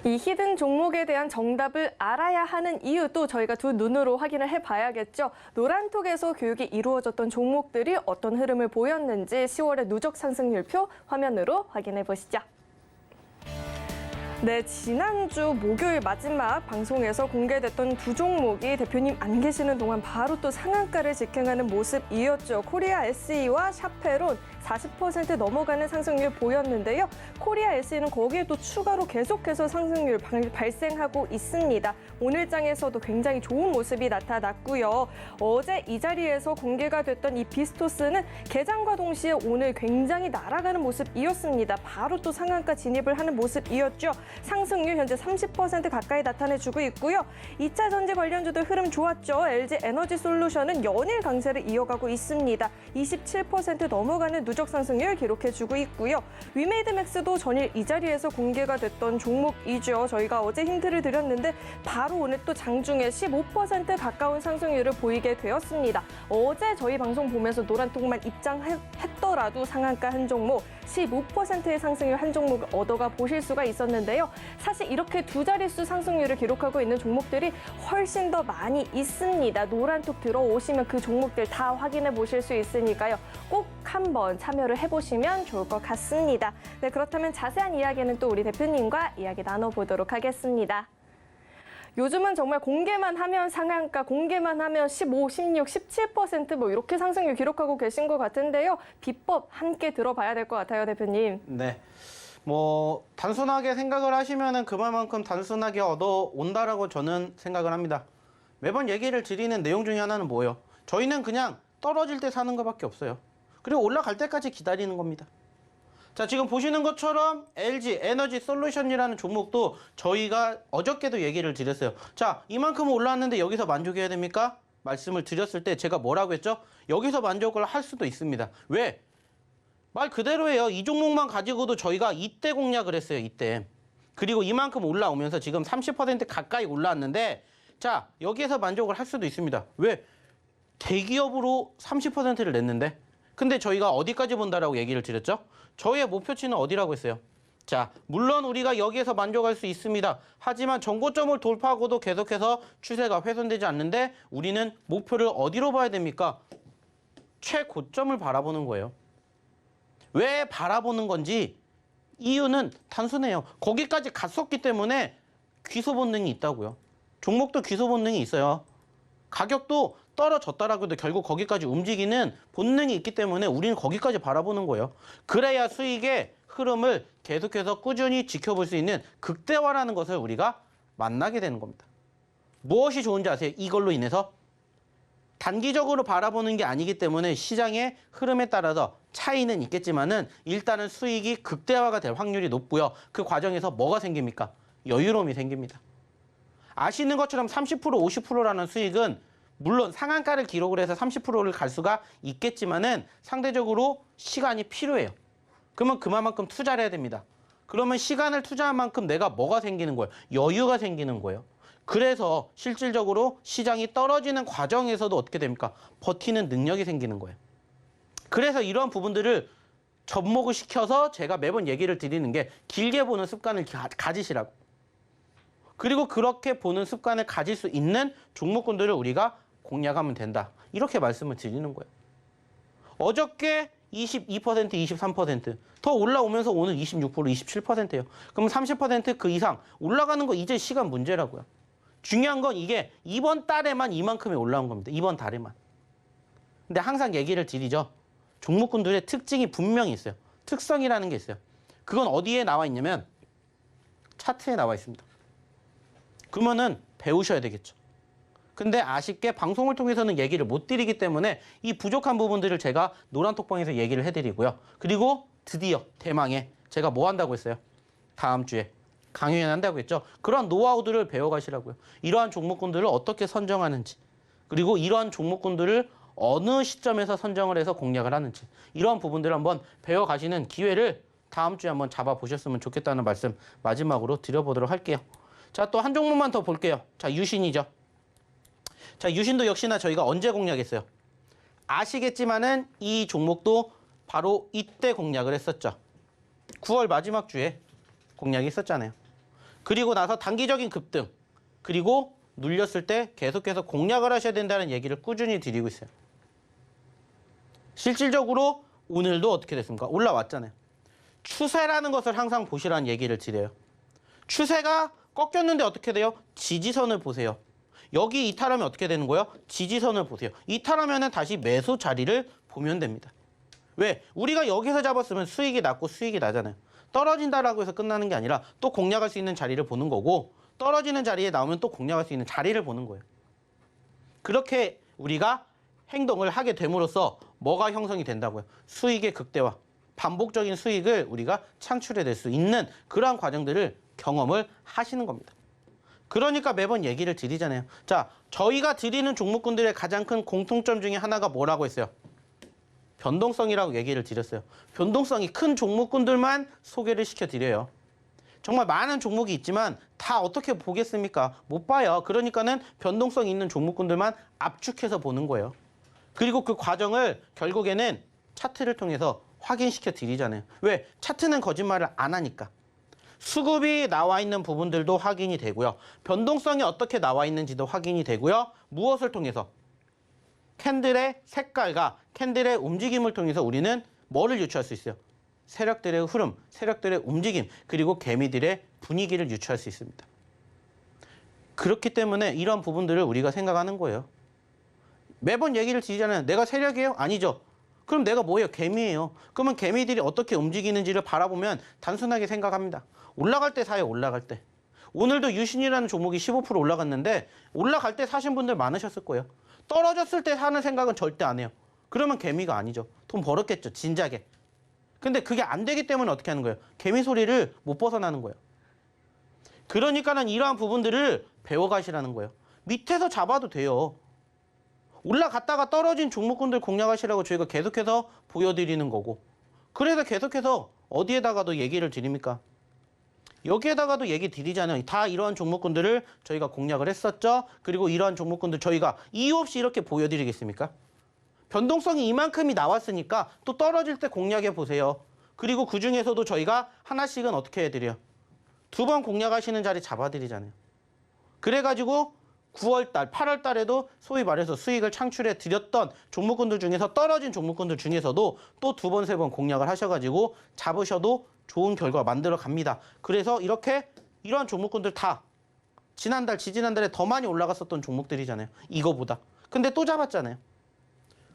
이 히든 종목에 대한 정답을 알아야 하는 이유도 저희가 두 눈으로 확인을 해봐야겠죠. 노란톡에서 교육이 이루어졌던 종목들이 어떤 흐름을 보였는지 10월의 누적 상승률표 화면으로 확인해 보시죠. 네, 지난주 목요일 마지막 방송에서 공개됐던 두 종목이 대표님 안 계시는 동안 바로 또 상한가를 직행하는 모습이었죠. 코리아 SE와 샤페론 40% 넘어가는 상승률 보였는데요. 코리아 SE는 거기에 또 추가로 계속해서 상승률 발생하고 있습니다. 오늘 장에서도 굉장히 좋은 모습이 나타났고요. 어제 이 자리에서 공개가 됐던 이 비스토스는 개장과 동시에 오늘 굉장히 날아가는 모습이었습니다. 바로 또 상한가 진입을 하는 모습이었죠. 상승률 현재 30% 가까이 나타내주고 있고요. 2차 전지 관련주들 흐름 좋았죠. LG 에너지 솔루션은 연일 강세를 이어가고 있습니다. 27% 넘어가는 누적 상승률 기록해주고 있고요. 위메이드맥스도 전일 이 자리에서 공개가 됐던 종목이죠. 저희가 어제 힌트를 드렸는데 바로 오늘 또 장중에 15% 가까운 상승률을 보이게 되었습니다. 어제 저희 방송 보면서 노란통만 입장했더라도 상한가 한 종목 15%의 상승률 한 종목을 얻어가 보실 수가 있었는데요. 사실 이렇게 두 자릿수 상승률을 기록하고 있는 종목들이 훨씬 더 많이 있습니다. 노란톡 들어오시면 그 종목들 다 확인해 보실 수 있으니까요. 꼭 한번 참여를 해보시면 좋을 것 같습니다. 네, 그렇다면 자세한 이야기는 또 우리 대표님과 이야기 나눠보도록 하겠습니다. 요즘은 정말 공개만 하면 상한가, 공개만 하면 15, 16, 17% 뭐 이렇게 상승률 기록하고 계신 것 같은데요. 비법 함께 들어봐야 될 것 같아요, 대표님. 네. 뭐 단순하게 생각을 하시면은 그만큼 단순하게 얻어온다라고 저는 생각을 합니다. 매번 얘기를 드리는 내용 중에 하나는 뭐예요? 저희는 그냥 떨어질 때 사는 것밖에 없어요. 그리고 올라갈 때까지 기다리는 겁니다. 자, 지금 보시는 것처럼 LG 에너지 솔루션이라는 종목도 저희가 어저께도 얘기를 드렸어요. 자, 이만큼 올라왔는데 여기서 만족해야 됩니까? 말씀을 드렸을 때 제가 뭐라고 했죠? 여기서 만족을 할 수도 있습니다. 왜? 말 그대로예요. 이 종목만 가지고도 저희가 이때 공략을 했어요. 이때. 그리고 이만큼 올라오면서 지금 30% 가까이 올라왔는데 자, 여기에서 만족을 할 수도 있습니다. 왜? 대기업으로 30%를 냈는데 근데 저희가 어디까지 본다라고 얘기를 드렸죠? 저희의 목표치는 어디라고 했어요? 자, 물론 우리가 여기에서 만족할 수 있습니다. 하지만 전고점을 돌파하고도 계속해서 추세가 훼손되지 않는데 우리는 목표를 어디로 봐야 됩니까? 최고점을 바라보는 거예요. 왜 바라보는 건지 이유는 단순해요. 거기까지 갔었기 때문에 귀소 본능이 있다고요. 종목도 귀소 본능이 있어요. 가격도 떨어졌다라고 해도 결국 거기까지 움직이는 본능이 있기 때문에 우리는 거기까지 바라보는 거예요. 그래야 수익의 흐름을 계속해서 꾸준히 지켜볼 수 있는 극대화라는 것을 우리가 만나게 되는 겁니다. 무엇이 좋은지 아세요? 이걸로 인해서 단기적으로 바라보는 게 아니기 때문에 시장의 흐름에 따라서 차이는 있겠지만은 일단은 수익이 극대화가 될 확률이 높고요. 그 과정에서 뭐가 생깁니까? 여유로움이 생깁니다. 아시는 것처럼 30%, 50%라는 수익은 물론 상한가를 기록을 해서 30%를 갈 수가 있겠지만은 상대적으로 시간이 필요해요. 그러면 그만큼 투자를 해야 됩니다. 그러면 시간을 투자한 만큼 내가 뭐가 생기는 거예요? 여유가 생기는 거예요. 그래서 실질적으로 시장이 떨어지는 과정에서도 어떻게 됩니까? 버티는 능력이 생기는 거예요. 그래서 이러한 부분들을 접목을 시켜서 제가 매번 얘기를 드리는 게 길게 보는 습관을 가지시라고. 그리고 그렇게 보는 습관을 가질 수 있는 종목군들을 우리가 공략하면 된다. 이렇게 말씀을 드리는 거예요. 어저께 22%, 23%. 더 올라오면서 오늘 26%, 27%예요. 그럼 30%그 이상 올라가는 거 이제 시간 문제라고요. 중요한 건 이게 이번 달에만 이만큼이 올라온 겁니다. 이번 달에만. 근데 항상 얘기를 드리죠. 종목군들의 특징이 분명히 있어요. 특성이라는 게 있어요. 그건 어디에 나와 있냐면 차트에 나와 있습니다. 그러면은 배우셔야 되겠죠. 근데 아쉽게 방송을 통해서는 얘기를 못 드리기 때문에 이 부족한 부분들을 제가 노란톡방에서 얘기를 해드리고요. 그리고 드디어 대망의 제가 뭐 한다고 했어요? 다음 주에 강연 한다고 했죠. 그런 노하우들을 배워가시라고요. 이러한 종목군들을 어떻게 선정하는지 그리고 이러한 종목군들을 어느 시점에서 선정을 해서 공략을 하는지 이러한 부분들을 한번 배워가시는 기회를 다음 주에 한번 잡아보셨으면 좋겠다는 말씀 마지막으로 드려보도록 할게요. 자, 또 한 종목만 더 볼게요. 자, 유신이죠. 자, 유신도 역시나 저희가 언제 공략했어요? 아시겠지만은 이 종목도 바로 이때 공략을 했었죠. 9월 마지막 주에 공략이 있었잖아요. 그리고 나서 단기적인 급등, 그리고 눌렸을 때 계속해서 공략을 하셔야 된다는 얘기를 꾸준히 드리고 있어요. 실질적으로 오늘도 어떻게 됐습니까? 올라왔잖아요. 추세라는 것을 항상 보시라는 얘기를 드려요. 추세가 꺾였는데 어떻게 돼요? 지지선을 보세요. 여기 이탈하면 어떻게 되는 거예요? 지지선을 보세요. 이탈하면 다시 매수 자리를 보면 됩니다. 왜? 우리가 여기서 잡았으면 수익이 낮고 수익이 나잖아요. 떨어진다라고 해서 끝나는 게 아니라 또 공략할 수 있는 자리를 보는 거고 떨어지는 자리에 나오면 또 공략할 수 있는 자리를 보는 거예요. 그렇게 우리가 행동을 하게 됨으로써 뭐가 형성이 된다고요? 수익의 극대화, 반복적인 수익을 우리가 창출해낼 수 있는 그러한 과정들을 경험을 하시는 겁니다. 그러니까 매번 얘기를 드리잖아요. 자, 저희가 드리는 종목군들의 가장 큰 공통점 중에 하나가 뭐라고 했어요? 변동성이라고 얘기를 드렸어요. 변동성이 큰 종목군들만 소개를 시켜드려요. 정말 많은 종목이 있지만 다 어떻게 보겠습니까? 못 봐요. 그러니까는 변동성 있는 종목군들만 압축해서 보는 거예요. 그리고 그 과정을 결국에는 차트를 통해서 확인시켜 드리잖아요. 왜? 차트는 거짓말을 안 하니까. 수급이 나와 있는 부분들도 확인이 되고요. 변동성이 어떻게 나와 있는지도 확인이 되고요. 무엇을 통해서? 캔들의 색깔과 캔들의 움직임을 통해서 우리는 뭐를 유추할 수 있어요? 세력들의 흐름, 세력들의 움직임, 그리고 개미들의 분위기를 유추할 수 있습니다. 그렇기 때문에 이런 부분들을 우리가 생각하는 거예요. 매번 얘기를 드리잖아요. 내가 세력이에요? 아니죠. 그럼 내가 뭐예요? 개미예요. 그러면 개미들이 어떻게 움직이는지를 바라보면 단순하게 생각합니다. 올라갈 때 사요, 올라갈 때. 오늘도 유신이라는 종목이 15% 올라갔는데 올라갈 때 사신 분들 많으셨을 거예요. 떨어졌을 때 사는 생각은 절대 안 해요. 그러면 개미가 아니죠. 돈 벌었겠죠, 진작에. 근데 그게 안 되기 때문에 어떻게 하는 거예요? 개미 소리를 못 벗어나는 거예요. 그러니까는 이러한 부분들을 배워가시라는 거예요. 밑에서 잡아도 돼요. 올라갔다가 떨어진 종목군들 공략하시라고 저희가 계속해서 보여드리는 거고. 그래서 계속해서 어디에다가도 얘기를 드립니까? 여기에다가도 얘기 드리잖아요. 다 이러한 종목군들을 저희가 공략을 했었죠. 그리고 이러한 종목군들 저희가 이유 없이 이렇게 보여드리겠습니까? 변동성이 이만큼이 나왔으니까 또 떨어질 때 공략해 보세요. 그리고 그 중에서도 저희가 하나씩은 어떻게 해드려요? 2번 공략하시는 자리 잡아드리잖아요. 그래가지고 9월달, 8월달에도 소위 말해서 수익을 창출해 드렸던 종목군들 중에서 떨어진 종목군들 중에서도 또 2번, 3번 공략을 하셔가지고 잡으셔도 좋은 결과 만들어 갑니다. 그래서 이렇게 이러한 종목군들 다 지난달, 지지난달에 더 많이 올라갔었던 종목들이잖아요. 이거보다. 근데 또 잡았잖아요.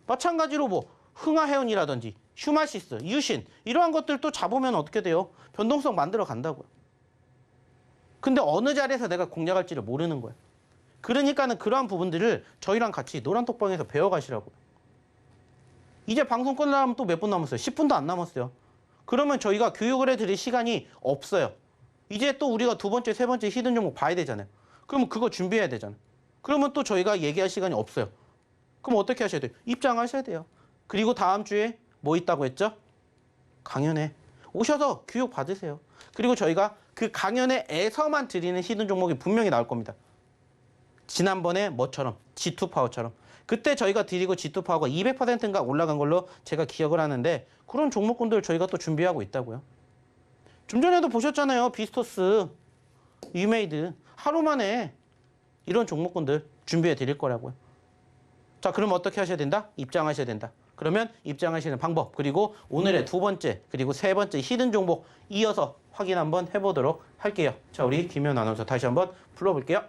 마찬가지로 뭐 흥하해운이라든지 휴마시스, 유신 이러한 것들도 잡으면 어떻게 돼요? 변동성 만들어 간다고요. 근데 어느 자리에서 내가 공략할지를 모르는 거예요. 그러니까는 그러한 부분들을 저희랑 같이 노란톡방에서 배워가시라고요. 이제 방송 끝나면 또 몇 분 남았어요? 10분도 안 남았어요. 그러면 저희가 교육을 해드릴 시간이 없어요. 이제 또 우리가 2번째, 3번째 히든 종목 봐야 되잖아요. 그러면 그거 준비해야 되잖아요. 그러면 또 저희가 얘기할 시간이 없어요. 그럼 어떻게 하셔야 돼요? 입장하셔야 돼요. 그리고 다음 주에 뭐 있다고 했죠? 강연회. 오셔서 교육 받으세요. 그리고 저희가 그 강연회에서만 드리는 히든 종목이 분명히 나올 겁니다. 지난번에 뭐처럼? G2파워처럼. 그때 저희가 드리고 G2파워가 200%인가 올라간 걸로 제가 기억을 하는데 그런 종목군들 저희가 또 준비하고 있다고요. 좀 전에도 보셨잖아요. 비스토스, 유메이드. 하루 만에 이런 종목군들 준비해 드릴 거라고요. 자, 그럼 어떻게 하셔야 된다? 입장하셔야 된다. 그러면 입장하시는 방법, 그리고 오늘의 2번째, 그리고 3번째 히든 종목 이어서 확인 한번 해보도록 할게요. 자, 우리 김현 아나운서 다시 한번 불러볼게요.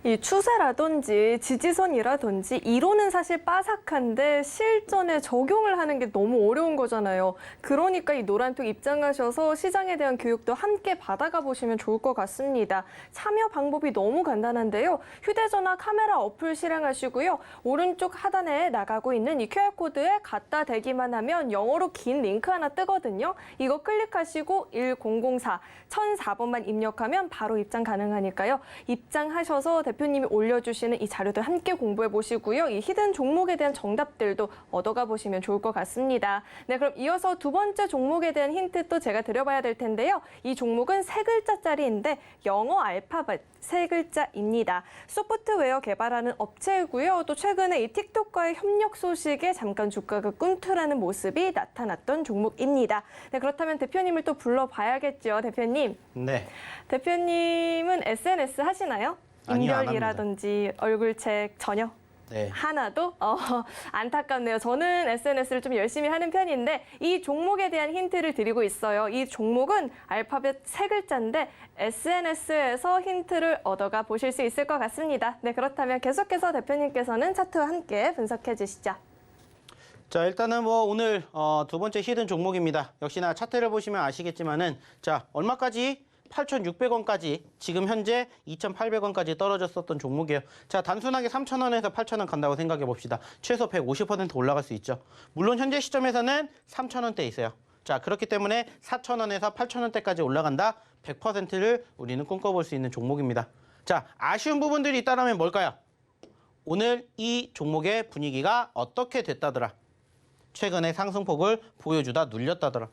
이 추세라든지 지지선이라든지 이론은 사실 빠삭한데 실전에 적용을 하는 게 너무 어려운 거잖아요. 그러니까 이 노란톡 입장하셔서 시장에 대한 교육도 함께 받아가 보시면 좋을 것 같습니다. 참여 방법이 너무 간단한데요. 휴대전화 카메라 어플 실행하시고요. 오른쪽 하단에 나가고 있는 이 QR코드에 갖다 대기만 하면 영어로 긴 링크 하나 뜨거든요. 이거 클릭하시고 1004, 1004번만 입력하면 바로 입장 가능하니까요. 입장하셔서 대표님이 올려주시는 이 자료들 함께 공부해 보시고요. 이 히든 종목에 대한 정답들도 얻어가 보시면 좋을 것 같습니다. 네, 그럼 이어서 2번째 종목에 대한 힌트 또 제가 드려봐야 될 텐데요. 이 종목은 3글자짜리인데 영어 알파벳 3글자입니다. 소프트웨어 개발하는 업체이고요. 또 최근에 이 틱톡과의 협력 소식에 잠깐 주가가 꿈틀하는 모습이 나타났던 종목입니다. 네, 그렇다면 대표님을 또 불러봐야겠죠, 대표님. 네. 대표님은 SNS 하시나요? 아니요, 안 인별이라든지 얼굴책 전혀? 네. 하나도? 안타깝네요. 저는 SNS를 좀 열심히 하는 편인데 이 종목에 대한 힌트를 드리고 있어요. 이 종목은 알파벳 3글자인데 SNS에서 힌트를 얻어가 보실 수 있을 것 같습니다. 네, 그렇다면 계속해서 대표님께서는 차트와 함께 분석해 주시죠. 자, 일단은 뭐 오늘 2번째 히든 종목입니다. 역시나 차트를 보시면 아시겠지만은 자, 얼마까지? 8,600원까지 지금 현재 2,800원까지 떨어졌었던 종목이에요. 자, 단순하게 3,000원에서 8,000원 간다고 생각해 봅시다. 최소 150% 올라갈 수 있죠. 물론 현재 시점에서는 3,000원대 있어요. 자, 그렇기 때문에 4,000원에서 8,000원대까지 올라간다. 100%를 우리는 꿈꿔볼 수 있는 종목입니다. 자, 아쉬운 부분들이 있다면 뭘까요? 오늘 이 종목의 분위기가 어떻게 됐다더라. 최근에 상승폭을 보여주다 눌렸다더라.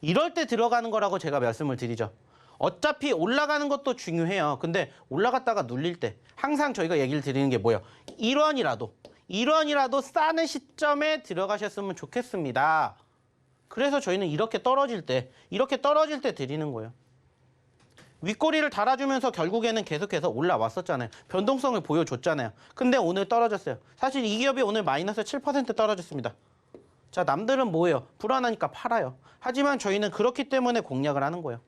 이럴 때 들어가는 거라고 제가 말씀을 드리죠. 어차피 올라가는 것도 중요해요. 근데 올라갔다가 눌릴 때 항상 저희가 얘기를 드리는 게 뭐예요? 1원이라도 싸는 시점에 들어가셨으면 좋겠습니다. 그래서 저희는 이렇게 떨어질 때 드리는 거예요. 윗꼬리를 달아주면서 결국에는 계속해서 올라왔었잖아요. 변동성을 보여줬잖아요. 근데 오늘 떨어졌어요. 사실 이 기업이 오늘 마이너스 7% 떨어졌습니다. 자, 남들은 뭐예요? 불안하니까 팔아요. 하지만 저희는 그렇기 때문에 공략을 하는 거예요.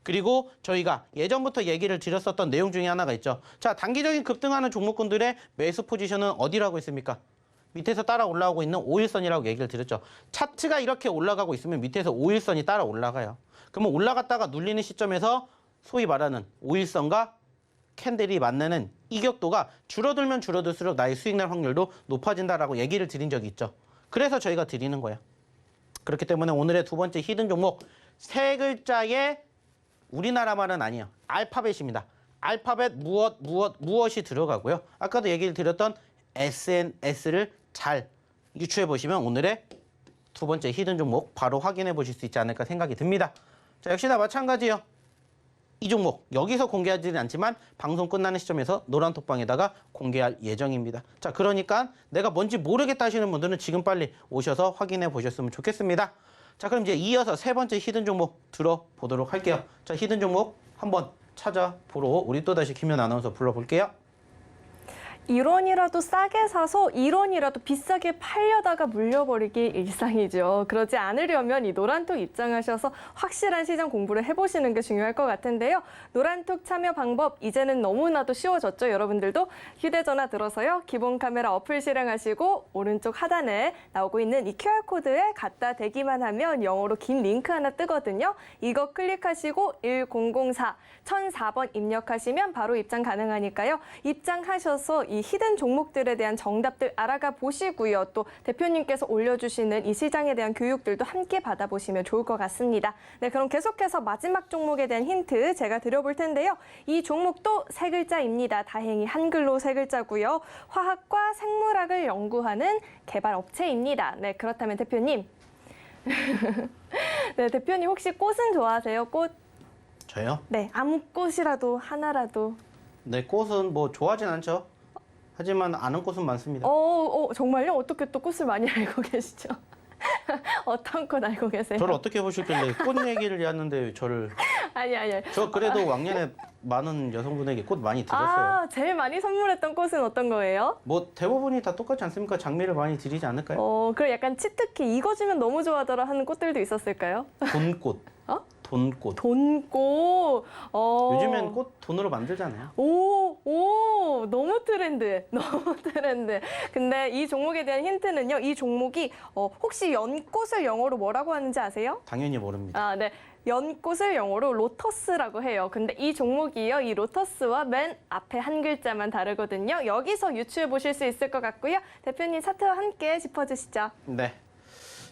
그리고 저희가 예전부터 얘기를 드렸었던 내용 중에 하나가 있죠. 자, 단기적인 급등하는 종목군들의 매수 포지션은 어디라고 있습니까? 밑에서 따라 올라오고 있는 5일선이라고 얘기를 드렸죠. 차트가 이렇게 올라가고 있으면 밑에서 5일선이 따라 올라가요. 그러면 올라갔다가 눌리는 시점에서 소위 말하는 5일선과 캔들이 만나는 이격도가 줄어들면 줄어들수록 나의 수익 날 확률도 높아진다라고 얘기를 드린 적이 있죠. 그래서 저희가 드리는 거예요. 그렇기 때문에 오늘의 두 번째 히든 종목, 세 글자의 우리나라 말은 아니에요. 알파벳입니다. 알파벳 무엇이 들어가고요. 아까도 얘기를 드렸던 SNS를 잘 유추해 보시면 오늘의 두 번째 히든 종목 바로 확인해 보실 수 있지 않을까 생각이 듭니다. 자, 역시나 마찬가지예요. 이 종목 여기서 공개하지는 않지만 방송 끝나는 시점에서 노란톡방에다가 공개할 예정입니다. 자, 그러니까 내가 뭔지 모르겠다 하시는 분들은 지금 빨리 오셔서 확인해 보셨으면 좋겠습니다. 자, 그럼 이제 이어서 세 번째 히든 종목 들어보도록 할게요. 자, 히든 종목 한번 찾아보러 우리 또다시 김연 아나운서 불러볼게요. 1원이라도 싸게 사서 1원이라도 비싸게 팔려다가 물려버리기 일상이죠. 그러지 않으려면 이 노란톡 입장하셔서 확실한 시장 공부를 해보시는 게 중요할 것 같은데요. 노란톡 참여 방법 이제는 너무나도 쉬워졌죠. 여러분들도 휴대전화 들어서요. 기본 카메라 어플 실행하시고 오른쪽 하단에 나오고 있는 이 QR코드에 갖다 대기만 하면 영어로 긴 링크 하나 뜨거든요. 이거 클릭하시고 1004-1004번 입력하시면 바로 입장 가능하니까요. 입장하셔서 이 히든 종목들에 대한 정답들 알아가 보시고요. 또 대표님께서 올려주시는 이 시장에 대한 교육들도 함께 받아보시면 좋을 것 같습니다. 네, 그럼 계속해서 마지막 종목에 대한 힌트 제가 드려볼 텐데요. 이 종목도 세 글자입니다. 다행히 한글로 세 글자고요. 화학과 생물학을 연구하는 개발 업체입니다. 네, 그렇다면 대표님. 네, 대표님 혹시 꽃은 좋아하세요? 꽃? 저요? 네, 아무 꽃이라도 하나라도. 네, 꽃은 뭐 좋아하진 않죠. 하지만 아는 꽃은 많습니다. 정말요? 어떻게 또 꽃을 많이 알고 계시죠? 어떤 꽃 알고 계세요? 저를 어떻게 보실길래 꽃 얘기를 하는데 저를... 아니. 저 그래도 왕년에 많은 여성분에게 꽃 많이 드렸어요. 아, 제일 많이 선물했던 꽃은 어떤 거예요? 뭐 대부분이 다 똑같지 않습니까? 장미를 많이 드리지 않을까요? 그럼 약간 치트키 이거 주면 너무 좋아하더라 하는 꽃들도 있었을까요? 돈꽃. 어? 돈꽃. 돈꽃. 요즘엔 꽃 돈으로 만들잖아요. 너무 트렌드. 너무 트렌드. 근데 이 종목에 대한 힌트는요. 이 종목이 혹시 연꽃을 영어로 뭐라고 하는지 아세요? 당연히 모릅니다. 아, 네. 연꽃을 영어로 로터스라고 해요. 근데 이 종목이요. 이 로터스와 맨 앞에 한 글자만 다르거든요. 여기서 유추해 보실 수 있을 것 같고요. 대표님 차트와 함께 짚어주시죠. 네.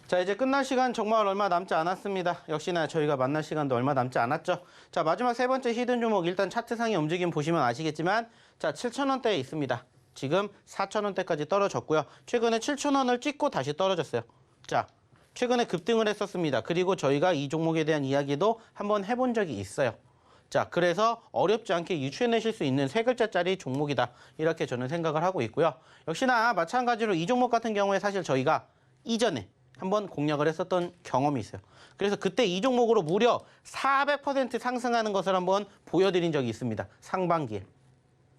자, 이제 끝날 시간 정말 얼마 남지 않았습니다. 역시나 저희가 만날 시간도 얼마 남지 않았죠. 자, 마지막 세 번째 히든 종목 일단 차트상의 움직임 보시면 아시겠지만 자, 7,000원대에 있습니다. 지금 4,000원대까지 떨어졌고요. 최근에 7,000원을 찍고 다시 떨어졌어요. 자, 최근에 급등을 했었습니다. 그리고 저희가 이 종목에 대한 이야기도 한번 해본 적이 있어요. 자, 그래서 어렵지 않게 유추해내실 수 있는 세 글자짜리 종목이다. 이렇게 저는 생각을 하고 있고요. 역시나 마찬가지로 이 종목 같은 경우에 사실 저희가 이전에 한번 공략을 했었던 경험이 있어요. 그래서 그때 이 종목으로 무려 400% 상승하는 것을 한번 보여드린 적이 있습니다. 상반기에.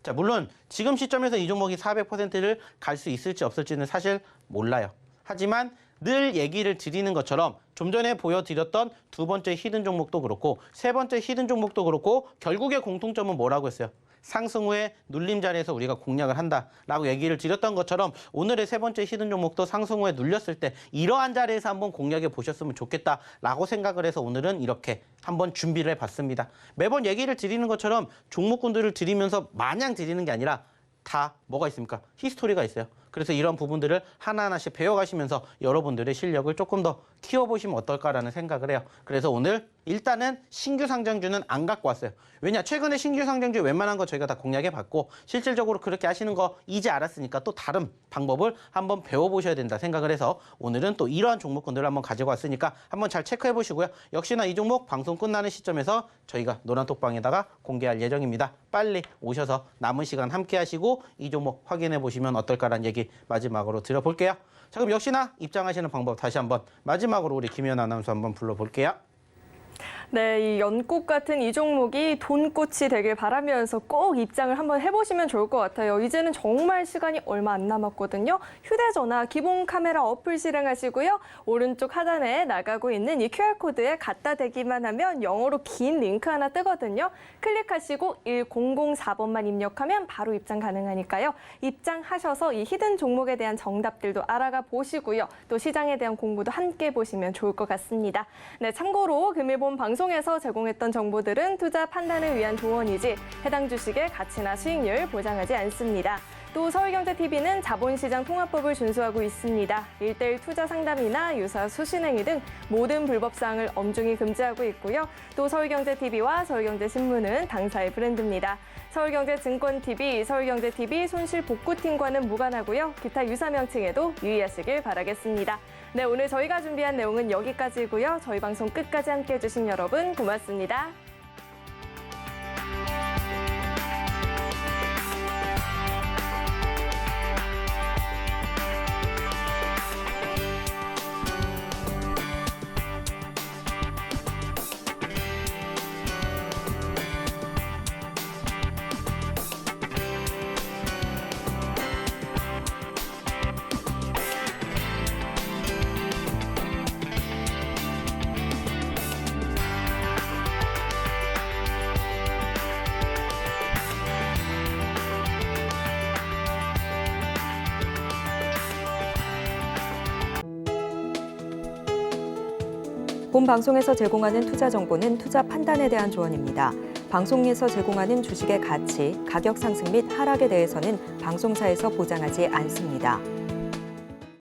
자, 물론 지금 시점에서 이 종목이 400%를 갈 수 있을지 없을지는 사실 몰라요. 하지만 늘 얘기를 드리는 것처럼 좀 전에 보여드렸던 두 번째 히든 종목도 그렇고 세 번째 히든 종목도 그렇고 결국의 공통점은 뭐라고 했어요? 상승 후에 눌림 자리에서 우리가 공략을 한다라고 얘기를 드렸던 것처럼 오늘의 세 번째 히든 종목도 상승 후에 눌렸을 때 이러한 자리에서 한번 공략해 보셨으면 좋겠다라고 생각을 해서 오늘은 이렇게 한번 준비를 해봤습니다. 매번 얘기를 드리는 것처럼 종목군들을 드리면서 마냥 드리는 게 아니라 다 뭐가 있습니까? 히스토리가 있어요. 그래서 이런 부분들을 하나하나씩 배워가시면서 여러분들의 실력을 조금 더 키워보시면 어떨까라는 생각을 해요. 그래서 오늘 일단은 신규 상장주는 안 갖고 왔어요. 왜냐? 최근에 신규 상장주 웬만한 거 저희가 다 공략해봤고 실질적으로 그렇게 하시는 거 이제 알았으니까 또 다른 방법을 한번 배워보셔야 된다 생각을 해서 오늘은 또 이러한 종목군들을 한번 가지고 왔으니까 한번 잘 체크해보시고요. 역시나 이 종목 방송 끝나는 시점에서 저희가 노란톡방에다가 공개할 예정입니다. 빨리 오셔서 남은 시간 함께 하시고 이 종목 확인해보시면 어떨까라는 얘기 마지막으로 드려볼게요. 자, 그럼 역시나 입장하시는 방법 다시 한번 마지막으로 우리 김연 아나운서 한번 불러볼게요. 네, 이 연꽃 같은 이 종목이 돈꽃이 되길 바라면서 꼭 입장을 한번 해보시면 좋을 것 같아요. 이제는 정말 시간이 얼마 안 남았거든요. 휴대전화 기본 카메라 어플 실행하시고요. 오른쪽 하단에 나가고 있는 이 QR코드에 갖다 대기만 하면 영어로 긴 링크 하나 뜨거든요. 클릭하시고 1004번만 입력하면 바로 입장 가능하니까요. 입장하셔서 이 히든 종목에 대한 정답들도 알아가 보시고요. 또 시장에 대한 공부도 함께 보시면 좋을 것 같습니다. 네, 참고로 금일본 방송에서 제공했던 정보들은 투자 판단을 위한 조언이지 해당 주식의 가치나 수익률 보장하지 않습니다. 또 서울경제TV는 자본시장 통합법을 준수하고 있습니다. 1:1 투자 상담이나 유사 수신행위 등 모든 불법 사항을 엄중히 금지하고 있고요. 또 서울경제TV와 서울경제신문은 당사의 브랜드입니다. 서울경제증권TV, 서울경제TV 손실복구팀과는 무관하고요. 기타 유사 명칭에도 유의하시길 바라겠습니다. 네, 오늘 저희가 준비한 내용은 여기까지고요. 저희 방송 끝까지 함께해 주신 여러분 고맙습니다. 본 방송에서 제공하는 투자 정보는 투자 판단에 대한 조언입니다. 방송에서 제공하는 주식의 가치, 가격 상승 및 하락에 대해서는 방송사에서 보장하지 않습니다.